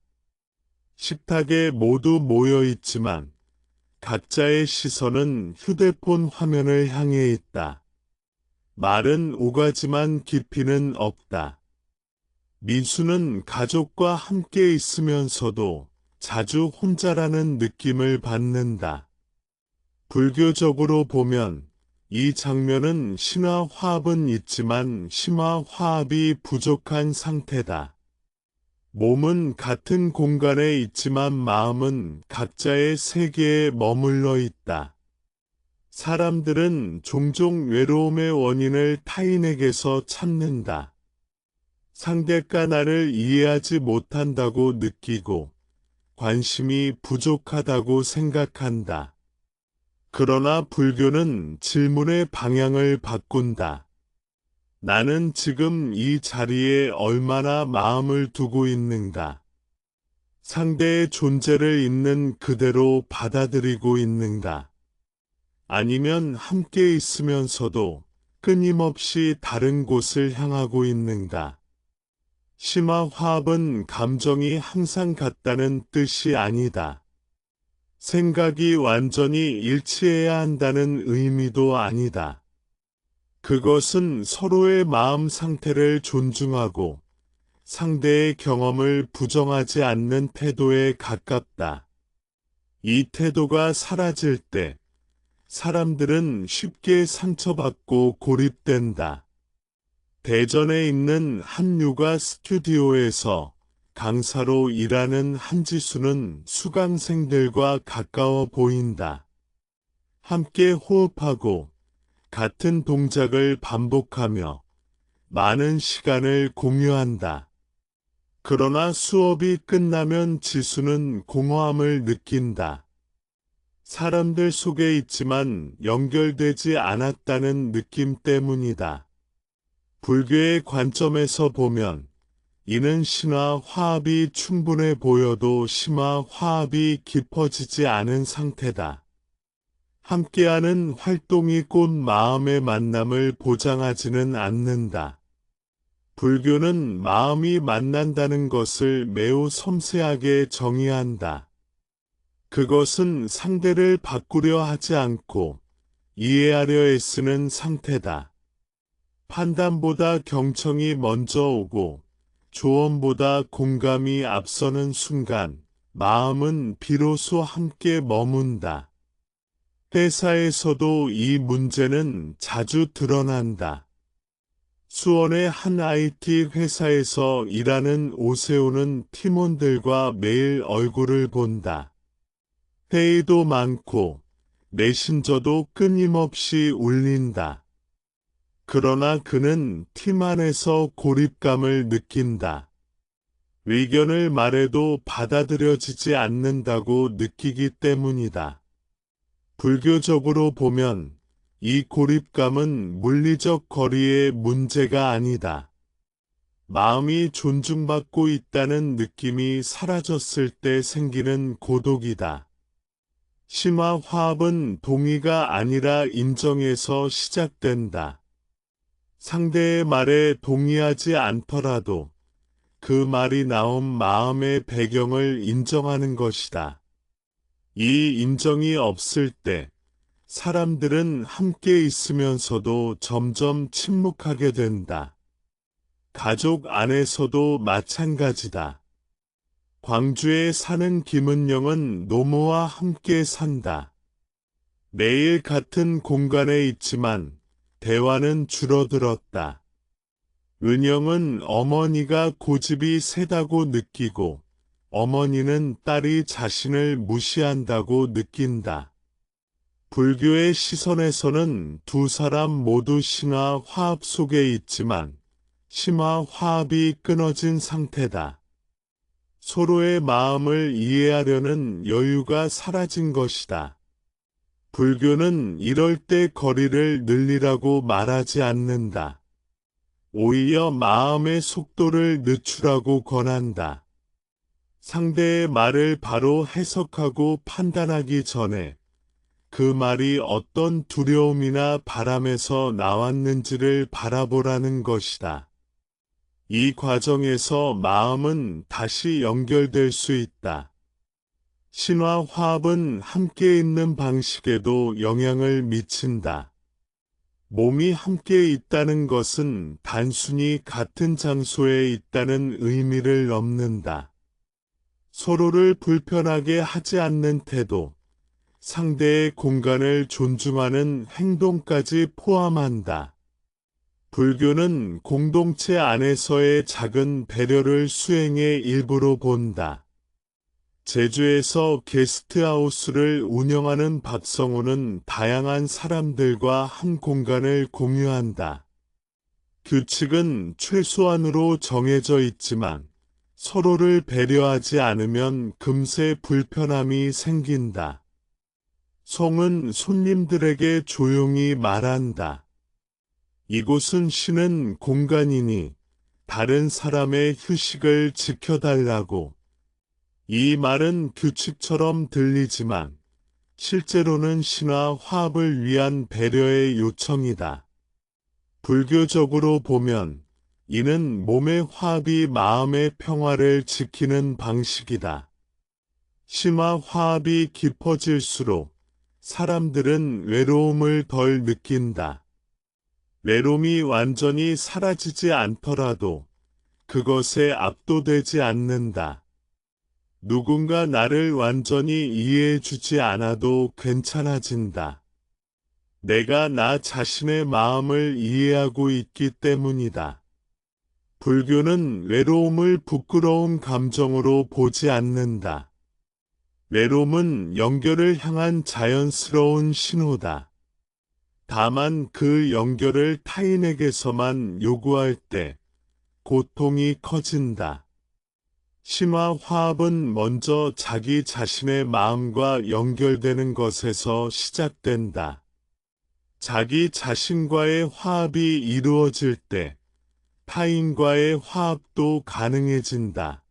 식탁에 모두 모여 있지만 각자의 시선은 휴대폰 화면을 향해 있다. 말은 오가지만 깊이는 없다. 민수는 가족과 함께 있으면서도 자주 혼자라는 느낌을 받는다. 불교적으로 보면 이 장면은 신화 화합은 있지만 심화 화합이 부족한 상태다. 몸은 같은 공간에 있지만 마음은 각자의 세계에 머물러 있다. 사람들은 종종 외로움의 원인을 타인에게서 찾는다. 상대가 나를 이해하지 못한다고 느끼고 관심이 부족하다고 생각한다. 그러나 불교는 질문의 방향을 바꾼다. 나는 지금 이 자리에 얼마나 마음을 두고 있는가? 상대의 존재를 있는 그대로 받아들이고 있는가? 아니면 함께 있으면서도 끊임없이 다른 곳을 향하고 있는가? 심화 화합은 감정이 항상 같다는 뜻이 아니다. 생각이 완전히 일치해야 한다는 의미도 아니다. 그것은 서로의 마음 상태를 존중하고 상대의 경험을 부정하지 않는 태도에 가깝다. 이 태도가 사라질 때 사람들은 쉽게 상처받고 고립된다. 대전에 있는 한 요가 스튜디오에서 강사로 일하는 한지수는 수강생들과 가까워 보인다. 함께 호흡하고 같은 동작을 반복하며 많은 시간을 공유한다. 그러나 수업이 끝나면 지수는 공허함을 느낀다. 사람들 속에 있지만 연결되지 않았다는 느낌 때문이다. 불교의 관점에서 보면 이는 신화 화합이 충분해 보여도 심화 화합이 깊어지지 않은 상태다. 함께하는 활동이 곧 마음의 만남을 보장하지는 않는다. 불교는 마음이 만난다는 것을 매우 섬세하게 정의한다. 그것은 상대를 바꾸려 하지 않고 이해하려 애쓰는 상태다. 판단보다 경청이 먼저 오고 조언보다 공감이 앞서는 순간 마음은 비로소 함께 머문다. 회사에서도 이 문제는 자주 드러난다. 수원의 한 IT 회사에서 일하는 오세훈은 팀원들과 매일 얼굴을 본다. 회의도 많고 메신저도 끊임없이 울린다. 그러나 그는 팀 안에서 고립감을 느낀다. 의견을 말해도 받아들여지지 않는다고 느끼기 때문이다. 불교적으로 보면 이 고립감은 물리적 거리의 문제가 아니다. 마음이 존중받고 있다는 느낌이 사라졌을 때 생기는 고독이다. 심화 화합은 동의가 아니라 인정에서 시작된다. 상대의 말에 동의하지 않더라도 그 말이 나온 마음의 배경을 인정하는 것이다. 이 인정이 없을 때 사람들은 함께 있으면서도 점점 침묵하게 된다. 가족 안에서도 마찬가지다. 광주에 사는 김은영은 노모와 함께 산다. 매일 같은 공간에 있지만 대화는 줄어들었다. 은영은 어머니가 고집이 세다고 느끼고 어머니는 딸이 자신을 무시한다고 느낀다. 불교의 시선에서는 두 사람 모두 심화 화합 속에 있지만 심화 화합이 끊어진 상태다. 서로의 마음을 이해하려는 여유가 사라진 것이다. 불교는 이럴 때 거리를 늘리라고 말하지 않는다. 오히려 마음의 속도를 늦추라고 권한다. 상대의 말을 바로 해석하고 판단하기 전에 그 말이 어떤 두려움이나 바람에서 나왔는지를 바라보라는 것이다. 이 과정에서 마음은 다시 연결될 수 있다. 신화 화합은 함께 있는 방식에도 영향을 미친다. 몸이 함께 있다는 것은 단순히 같은 장소에 있다는 의미를 넘는다. 서로를 불편하게 하지 않는 태도, 상대의 공간을 존중하는 행동까지 포함한다. 불교는 공동체 안에서의 작은 배려를 수행의 일부로 본다. 제주에서 게스트하우스를 운영하는 박성호는 다양한 사람들과 한 공간을 공유한다. 규칙은 최소한으로 정해져 있지만 서로를 배려하지 않으면 금세 불편함이 생긴다. 성은 손님들에게 조용히 말한다. 이곳은 쉬는 공간이니 다른 사람의 휴식을 지켜달라고. 이 말은 규칙처럼 들리지만 실제로는 신화 화합을 위한 배려의 요청이다. 불교적으로 보면 이는 몸의 화합이 마음의 평화를 지키는 방식이다. 심화 화합이 깊어질수록 사람들은 외로움을 덜 느낀다. 외로움이 완전히 사라지지 않더라도 그것에 압도되지 않는다. 누군가 나를 완전히 이해해주지 않아도 괜찮아진다. 내가 나 자신의 마음을 이해하고 있기 때문이다. 불교는 외로움을 부끄러운 감정으로 보지 않는다. 외로움은 연결을 향한 자연스러운 신호다. 다만 그 연결을 타인에게서만 요구할 때 고통이 커진다. 심화 화합은 먼저 자기 자신의 마음과 연결되는 것에서 시작된다. 자기 자신과의 화합이 이루어질 때 타인과의 화합도 가능해진다.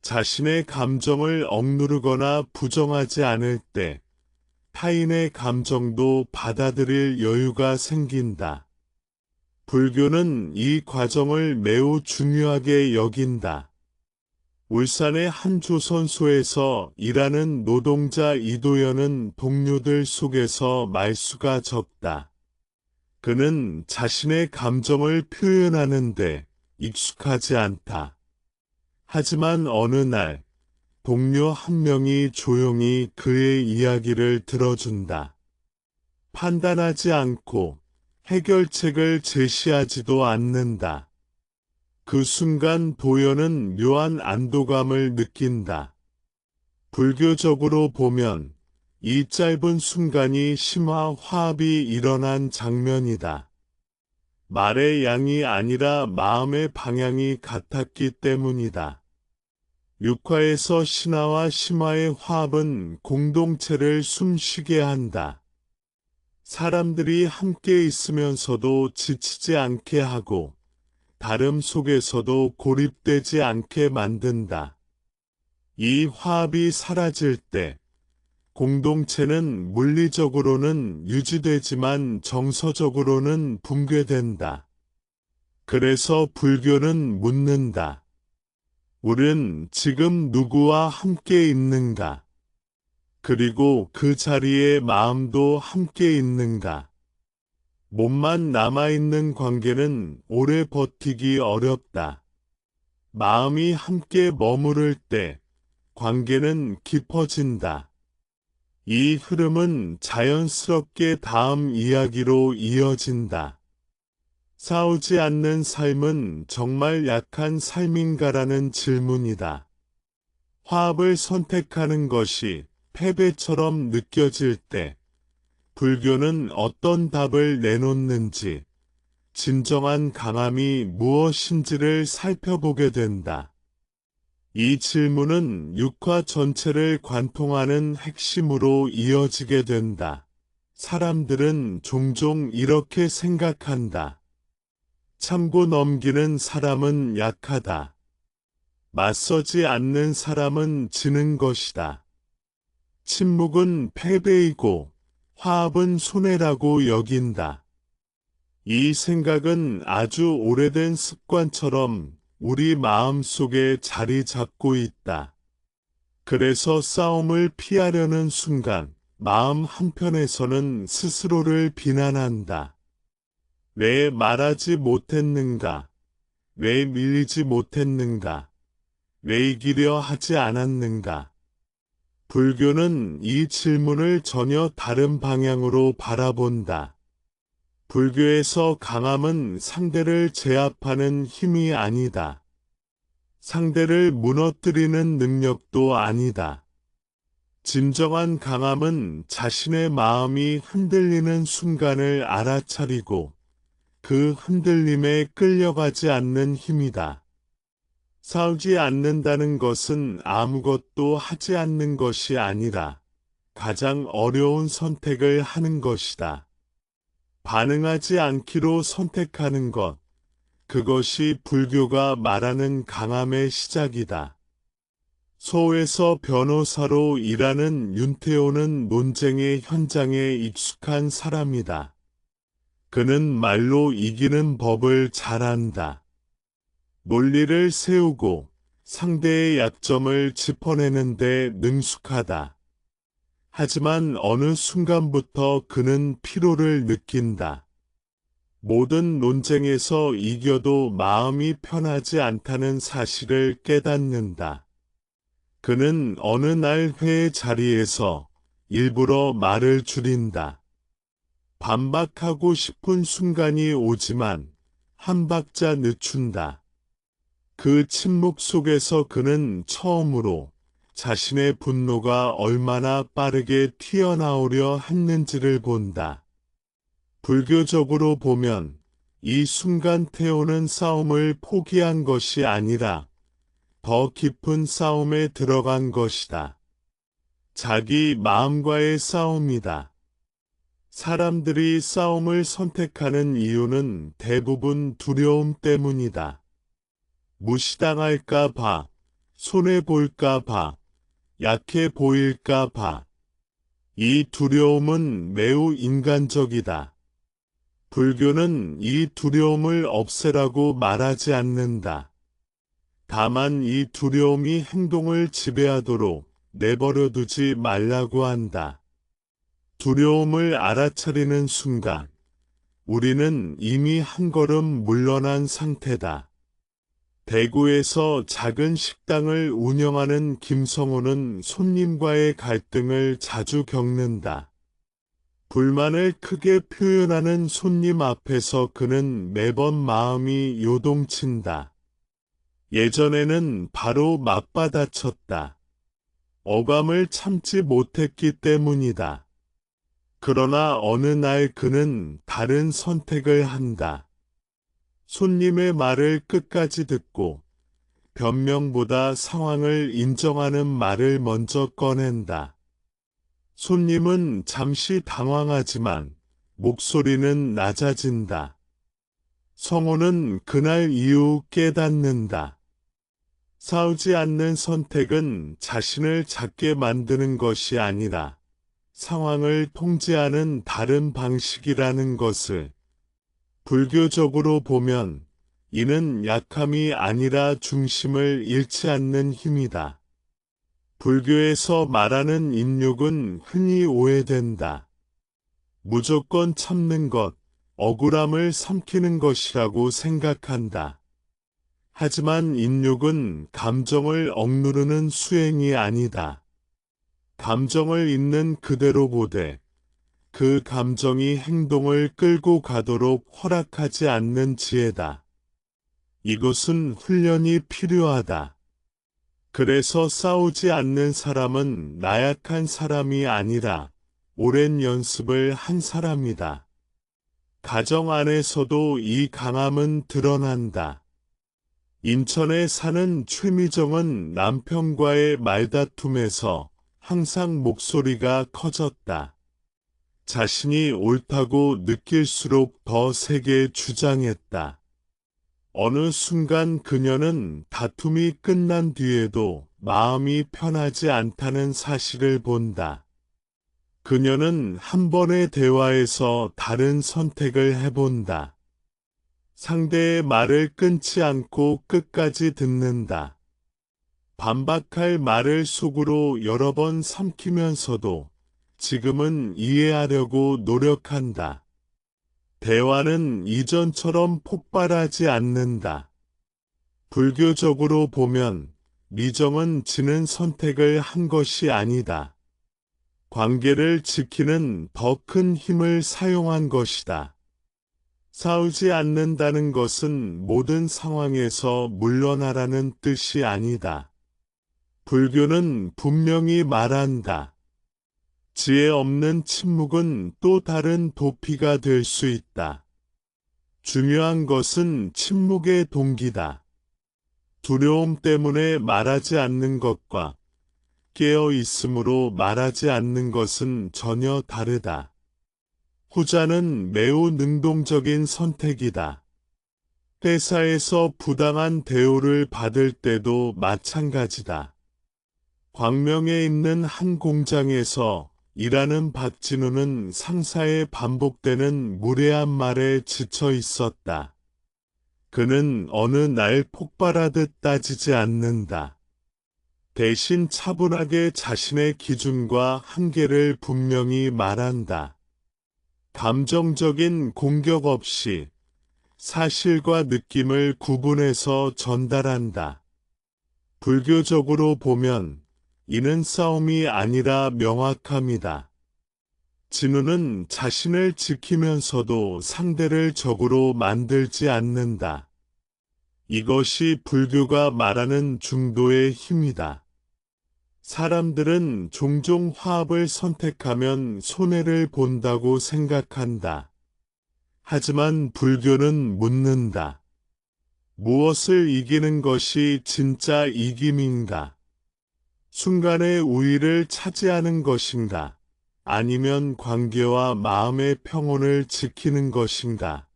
자신의 감정을 억누르거나 부정하지 않을 때 타인의 감정도 받아들일 여유가 생긴다. 불교는 이 과정을 매우 중요하게 여긴다. 울산의 한 조선소에서 일하는 노동자 이도연은 동료들 속에서 말수가 적다. 그는 자신의 감정을 표현하는데 익숙하지 않다. 하지만 어느 날 동료 한 명이 조용히 그의 이야기를 들어준다. 판단하지 않고 해결책을 제시하지도 않는다. 그 순간 도연은 묘한 안도감을 느낀다. 불교적으로 보면 이 짧은 순간이 심화 화합이 일어난 장면이다. 말의 양이 아니라 마음의 방향이 같았기 때문이다. 육화에서 신화와 심화의 화합은 공동체를 숨쉬게 한다. 사람들이 함께 있으면서도 지치지 않게 하고 다름 속에서도 고립되지 않게 만든다. 이 화합이 사라질 때 공동체는 물리적으로는 유지되지만 정서적으로는 붕괴된다. 그래서 불교는 묻는다. 우린 지금 누구와 함께 있는가? 그리고 그 자리에 마음도 함께 있는가? 몸만 남아있는 관계는 오래 버티기 어렵다. 마음이 함께 머무를 때 관계는 깊어진다. 이 흐름은 자연스럽게 다음 이야기로 이어진다. 싸우지 않는 삶은 정말 약한 삶인가라는 질문이다. 화합을 선택하는 것이 패배처럼 느껴질 때 불교는 어떤 답을 내놓는지 진정한 강함이 무엇인지를 살펴보게 된다. 이 질문은 육화 전체를 관통하는 핵심으로 이어지게 된다. 사람들은 종종 이렇게 생각한다. 참고 넘기는 사람은 약하다. 맞서지 않는 사람은 지는 것이다. 침묵은 패배이고 화합은 손해라고 여긴다. 이 생각은 아주 오래된 습관처럼 우리 마음 속에 자리 잡고 있다. 그래서 싸움을 피하려는 순간 마음 한편에서는 스스로를 비난한다. 왜 말하지 못했는가? 왜 밀리지 못했는가? 왜 이기려 하지 않았는가? 불교는 이 질문을 전혀 다른 방향으로 바라본다. 불교에서 강함은 상대를 제압하는 힘이 아니다. 상대를 무너뜨리는 능력도 아니다. 진정한 강함은 자신의 마음이 흔들리는 순간을 알아차리고 그 흔들림에 끌려가지 않는 힘이다. 싸우지 않는다는 것은 아무것도 하지 않는 것이 아니라 가장 어려운 선택을 하는 것이다. 반응하지 않기로 선택하는 것, 그것이 불교가 말하는 강함의 시작이다. 서울에서 변호사로 일하는 윤태호는 논쟁의 현장에 익숙한 사람이다. 그는 말로 이기는 법을 잘 안다. 논리를 세우고 상대의 약점을 짚어내는 데 능숙하다. 하지만 어느 순간부터 그는 피로를 느낀다. 모든 논쟁에서 이겨도 마음이 편하지 않다는 사실을 깨닫는다. 그는 어느 날 회의 자리에서 일부러 말을 줄인다. 반박하고 싶은 순간이 오지만 한 박자 늦춘다. 그 침묵 속에서 그는 처음으로 자신의 분노가 얼마나 빠르게 튀어나오려 했는지를 본다. 불교적으로 보면 이 순간 태호는 싸움을 포기한 것이 아니라 더 깊은 싸움에 들어간 것이다. 자기 마음과의 싸움이다. 사람들이 싸움을 선택하는 이유는 대부분 두려움 때문이다. 무시당할까 봐, 손해볼까 봐, 약해 보일까 봐. 이 두려움은 매우 인간적이다. 불교는 이 두려움을 없애라고 말하지 않는다. 다만 이 두려움이 행동을 지배하도록 내버려 두지 말라고 한다. 두려움을 알아차리는 순간 우리는 이미 한 걸음 물러난 상태다. 대구에서 작은 식당을 운영하는 김성호는 손님과의 갈등을 자주 겪는다. 불만을 크게 표현하는 손님 앞에서 그는 매번 마음이 요동친다. 예전에는 바로 맞받아쳤다. 어감을 참지 못했기 때문이다. 그러나 어느 날 그는 다른 선택을 한다. 손님의 말을 끝까지 듣고 변명보다 상황을 인정하는 말을 먼저 꺼낸다. 손님은 잠시 당황하지만 목소리는 낮아진다. 성호는 그날 이후 깨닫는다. 싸우지 않는 선택은 자신을 작게 만드는 것이 아니라 상황을 통제하는 다른 방식이라는 것을. 불교적으로 보면 이는 약함이 아니라 중심을 잃지 않는 힘이다. 불교에서 말하는 인욕은 흔히 오해된다. 무조건 참는 것, 억울함을 삼키는 것이라고 생각한다. 하지만 인욕은 감정을 억누르는 수행이 아니다. 감정을 있는 그대로 보되 그 감정이 행동을 끌고 가도록 허락하지 않는 지혜다. 이것은 훈련이 필요하다. 그래서 싸우지 않는 사람은 나약한 사람이 아니라 오랜 연습을 한 사람이다. 가정 안에서도 이 강함은 드러난다. 인천에 사는 최미정은 남편과의 말다툼에서 항상 목소리가 커졌다. 자신이 옳다고 느낄수록 더 세게 주장했다. 어느 순간 그녀는 다툼이 끝난 뒤에도 마음이 편하지 않다는 사실을 본다. 그녀는 한 번의 대화에서 다른 선택을 해본다. 상대의 말을 끊지 않고 끝까지 듣는다. 반박할 말을 속으로 여러 번 삼키면서도 지금은 이해하려고 노력한다. 대화는 이전처럼 폭발하지 않는다. 불교적으로 보면 미정은 지는 선택을 한 것이 아니다. 관계를 지키는 더 큰 힘을 사용한 것이다. 싸우지 않는다는 것은 모든 상황에서 물러나라는 뜻이 아니다. 불교는 분명히 말한다. 지혜 없는 침묵은 또 다른 도피가 될 수 있다. 중요한 것은 침묵의 동기다. 두려움 때문에 말하지 않는 것과 깨어 있음으로 말하지 않는 것은 전혀 다르다. 후자는 매우 능동적인 선택이다. 회사에서 부당한 대우를 받을 때도 마찬가지다. 광명에 있는 한 공장에서 일하는 박진우는 상사의 반복되는 무례한 말에 지쳐 있었다. 그는 어느 날 폭발하듯 따지지 않는다. 대신 차분하게 자신의 기준과 한계를 분명히 말한다. 감정적인 공격 없이 사실과 느낌을 구분해서 전달한다. 불교적으로 보면 이는 싸움이 아니라 명확함이다. 진우는 자신을 지키면서도 상대를 적으로 만들지 않는다. 이것이 불교가 말하는 중도의 힘이다. 사람들은 종종 화합을 선택하면 손해를 본다고 생각한다. 하지만 불교는 묻는다. 무엇을 이기는 것이 진짜 이김인가? 순간의 우위를 차지하는 것인가? 아니면 관계와 마음의 평온을 지키는 것인가?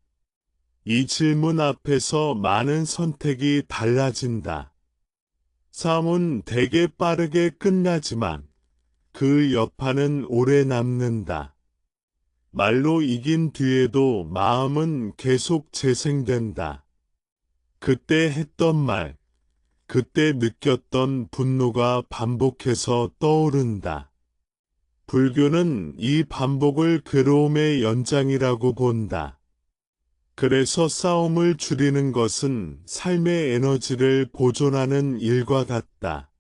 이 질문 앞에서 많은 선택이 달라진다. 싸움은 대개 빠르게 끝나지만 그 여파는 오래 남는다. 말로 이긴 뒤에도 마음은 계속 재생된다. 그때 했던 말, 그때 느꼈던 분노가 반복해서 떠오른다. 불교는 이 반복을 괴로움의 연장이라고 본다. 그래서 싸움을 줄이는 것은 삶의 에너지를 보존하는 일과 같다.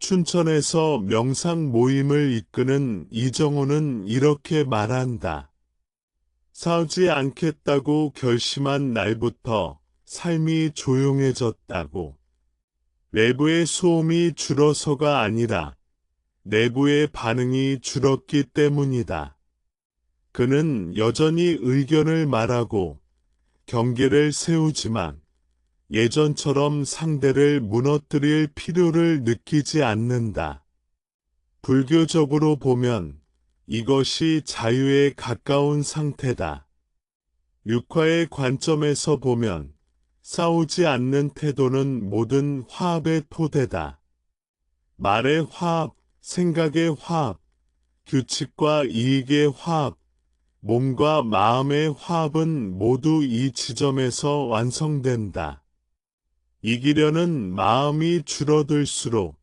춘천에서 명상 모임을 이끄는 이정호는 이렇게 말한다. 싸우지 않겠다고 결심한 날부터 삶이 조용해졌다고. 외부의 소음이 줄어서가 아니라 내부의 반응이 줄었기 때문이다. 그는 여전히 의견을 말하고 경계를 세우지만 예전처럼 상대를 무너뜨릴 필요를 느끼지 않는다. 불교적으로 보면 이것이 자유에 가까운 상태다. 육화의 관점에서 보면 싸우지 않는 태도는 모든 화합의 토대다. 말의 화합, 생각의 화합, 규칙과 이익의 화합, 몸과 마음의 화합은 모두 이 지점에서 완성된다. 이기려는 마음이 줄어들수록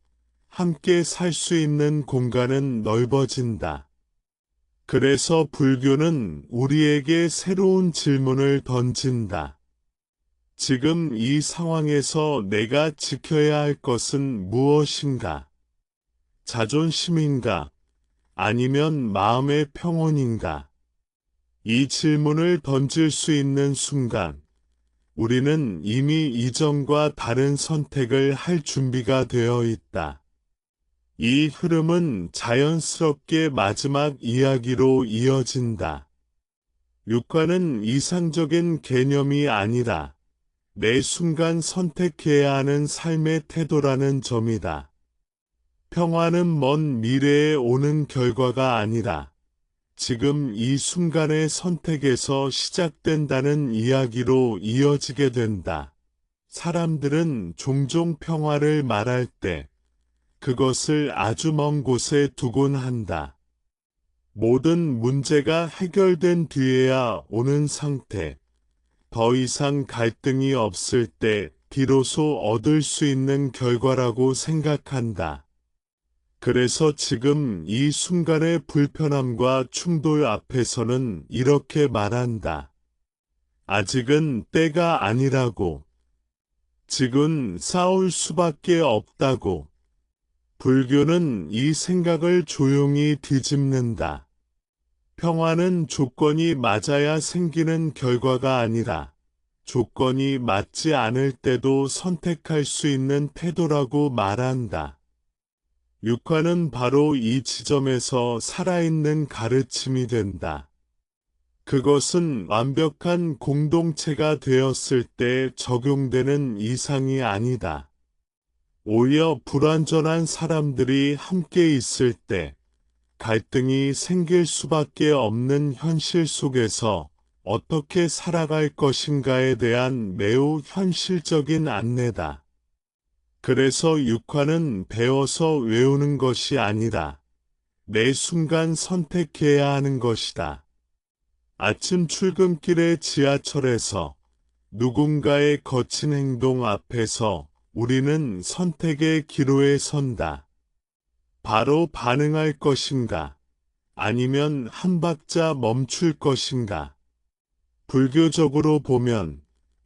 함께 살 수 있는 공간은 넓어진다. 그래서 불교는 우리에게 새로운 질문을 던진다. 지금 이 상황에서 내가 지켜야 할 것은 무엇인가? 자존심인가? 아니면 마음의 평온인가? 이 질문을 던질 수 있는 순간, 우리는 이미 이전과 다른 선택을 할 준비가 되어 있다. 이 흐름은 자연스럽게 마지막 이야기로 이어진다. 육화는 이상적인 개념이 아니라 매 순간 선택해야 하는 삶의 태도라는 점이다. 평화는 먼 미래에 오는 결과가 아니라 지금 이 순간의 선택에서 시작된다는 이야기로 이어지게 된다. 사람들은 종종 평화를 말할 때 그것을 아주 먼 곳에 두곤 한다. 모든 문제가 해결된 뒤에야 오는 상태, 더 이상 갈등이 없을 때 비로소 얻을 수 있는 결과라고 생각한다. 그래서 지금 이 순간의 불편함과 충돌 앞에서는 이렇게 말한다. 아직은 때가 아니라고. 지금 싸울 수밖에 없다고. 불교는 이 생각을 조용히 뒤집는다. 평화는 조건이 맞아야 생기는 결과가 아니라 조건이 맞지 않을 때도 선택할 수 있는 태도라고 말한다. 육화는 바로 이 지점에서 살아있는 가르침이 된다. 그것은 완벽한 공동체가 되었을 때 적용되는 이상이 아니다. 오히려 불완전한 사람들이 함께 있을 때 갈등이 생길 수밖에 없는 현실 속에서 어떻게 살아갈 것인가에 대한 매우 현실적인 안내다. 그래서 육화는 배워서 외우는 것이 아니라 매 순간 선택해야 하는 것이다. 아침 출근길의 지하철에서 누군가의 거친 행동 앞에서 우리는 선택의 기로에 선다. 바로 반응할 것인가? 아니면 한 박자 멈출 것인가? 불교적으로 보면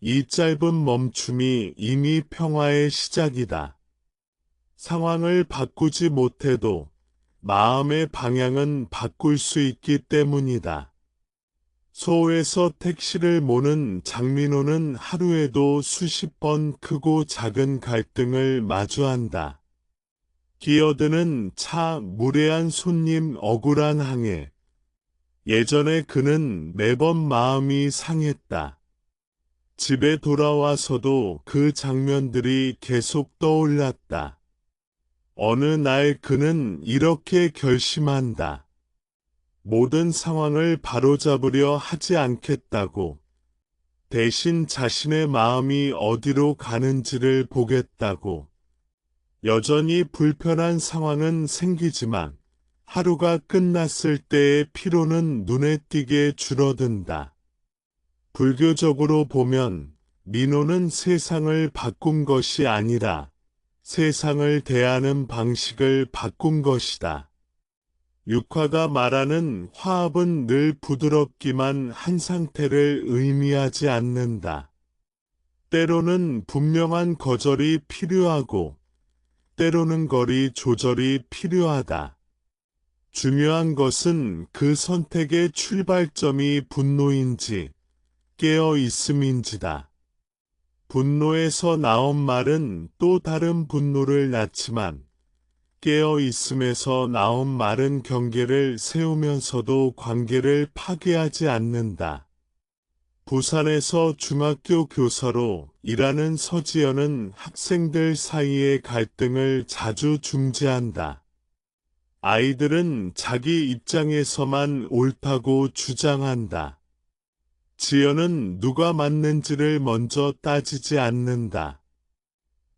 이 짧은 멈춤이 이미 평화의 시작이다. 상황을 바꾸지 못해도 마음의 방향은 바꿀 수 있기 때문이다. 소에서 택시를 모는 장민호는 하루에도 수십 번 크고 작은 갈등을 마주한다. 기어드는 차, 무례한 손님, 억울한 항해. 예전에 그는 매번 마음이 상했다. 집에 돌아와서도 그 장면들이 계속 떠올랐다. 어느 날 그는 이렇게 결심한다. 모든 상황을 바로잡으려 하지 않겠다고. 대신 자신의 마음이 어디로 가는지를 보겠다고. 여전히 불편한 상황은 생기지만 하루가 끝났을 때의 피로는 눈에 띄게 줄어든다. 불교적으로 보면 민호는 세상을 바꾼 것이 아니라 세상을 대하는 방식을 바꾼 것이다. 육화가 말하는 화합은 늘 부드럽기만 한 상태를 의미하지 않는다. 때로는 분명한 거절이 필요하고 때로는 거리 조절이 필요하다. 중요한 것은 그 선택의 출발점이 분노인지 깨어 있음인지다. 분노에서 나온 말은 또 다른 분노를 낳지만 깨어 있음에서 나온 말은 경계를 세우면서도 관계를 파괴하지 않는다. 부산에서 중학교 교사로 일하는 서지연은 학생들 사이의 갈등을 자주 중재한다. 아이들은 자기 입장에서만 옳다고 주장한다. 지연은 누가 맞는지를 먼저 따지지 않는다.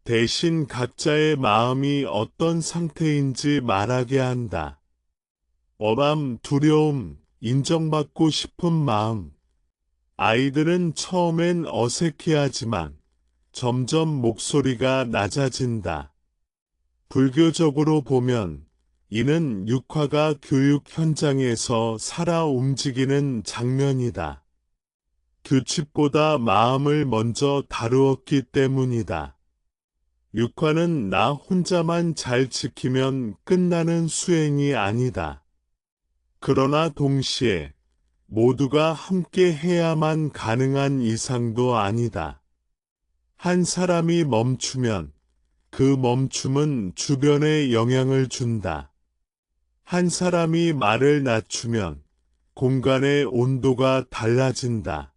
대신 각자의 마음이 어떤 상태인지 말하게 한다. 억압, 두려움, 인정받고 싶은 마음. 아이들은 처음엔 어색해하지만 점점 목소리가 낮아진다. 불교적으로 보면 이는 육화가 교육 현장에서 살아 움직이는 장면이다. 규칙보다 마음을 먼저 다루었기 때문이다. 육화는 나 혼자만 잘 지키면 끝나는 수행이 아니다. 그러나 동시에 모두가 함께 해야만 가능한 이상도 아니다. 한 사람이 멈추면 그 멈춤은 주변에 영향을 준다. 한 사람이 말을 낮추면 공간의 온도가 달라진다.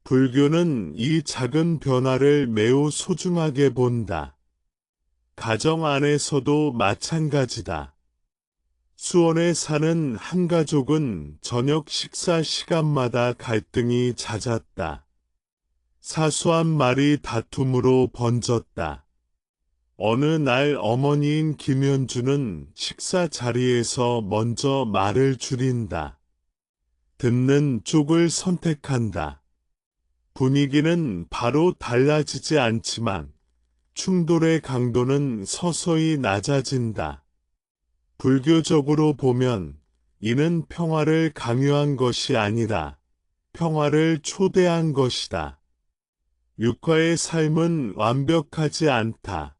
불교는 이 작은 변화를 매우 소중하게 본다. 가정 안에서도 마찬가지다. 수원에 사는 한 가족은 저녁 식사 시간마다 갈등이 잦았다. 사소한 말이 다툼으로 번졌다. 어느 날 어머니인 김현주는 식사 자리에서 먼저 말을 줄인다. 듣는 쪽을 선택한다. 분위기는 바로 달라지지 않지만 충돌의 강도는 서서히 낮아진다. 불교적으로 보면 이는 평화를 강요한 것이 아니라 평화를 초대한 것이다. 육화의 삶은 완벽하지 않다.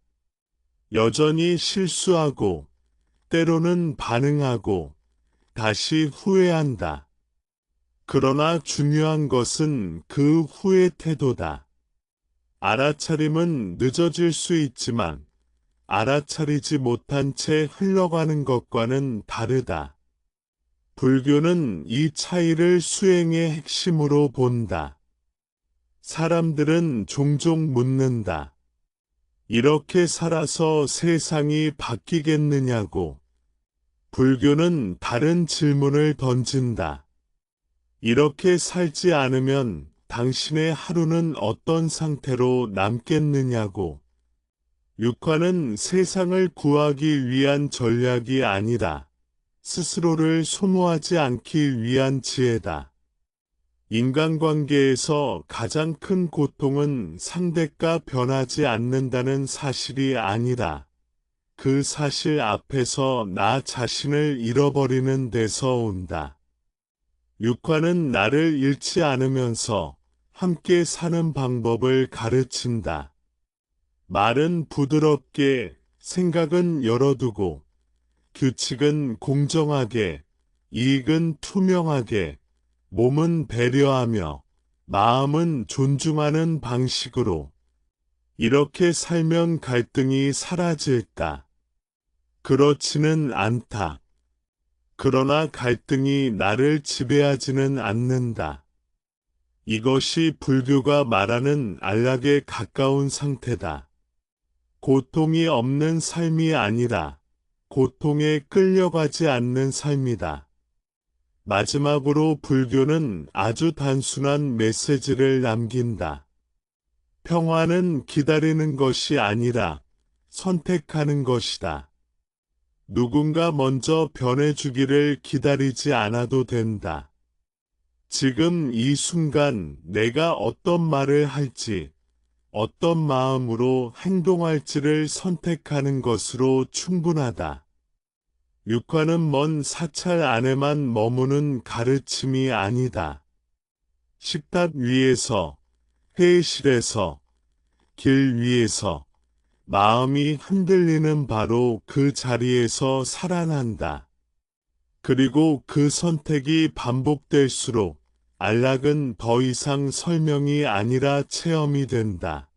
여전히 실수하고 때로는 반응하고 다시 후회한다. 그러나 중요한 것은 그 후의 태도다. 알아차림은 늦어질 수 있지만 알아차리지 못한 채 흘러가는 것과는 다르다. 불교는 이 차이를 수행의 핵심으로 본다. 사람들은 종종 묻는다. 이렇게 살아서 세상이 바뀌겠느냐고. 불교는 다른 질문을 던진다. 이렇게 살지 않으면 당신의 하루는 어떤 상태로 남겠느냐고. 육화는 세상을 구하기 위한 전략이 아니라 스스로를 소모하지 않기 위한 지혜다. 인간관계에서 가장 큰 고통은 상대가 변하지 않는다는 사실이 아니라 그 사실 앞에서 나 자신을 잃어버리는 데서 온다. 육화는 나를 잃지 않으면서 함께 사는 방법을 가르친다. 말은 부드럽게, 생각은 열어두고, 규칙은 공정하게, 이익은 투명하게, 몸은 배려하며, 마음은 존중하는 방식으로. 이렇게 살면 갈등이 사라질까? 그렇지는 않다. 그러나 갈등이 나를 지배하지는 않는다. 이것이 불교가 말하는 안락에 가까운 상태다. 고통이 없는 삶이 아니라 고통에 끌려가지 않는 삶이다. 마지막으로 불교는 아주 단순한 메시지를 남긴다. 평화는 기다리는 것이 아니라 선택하는 것이다. 누군가 먼저 변해주기를 기다리지 않아도 된다. 지금 이 순간 내가 어떤 말을 할지, 어떤 마음으로 행동할지를 선택하는 것으로 충분하다. 육화는 먼 사찰 안에만 머무는 가르침이 아니다. 식탁 위에서, 회의실에서, 길 위에서, 마음이 흔들리는 바로 그 자리에서 살아난다. 그리고 그 선택이 반복될수록 안락은 더 이상 설명이 아니라 체험이 된다.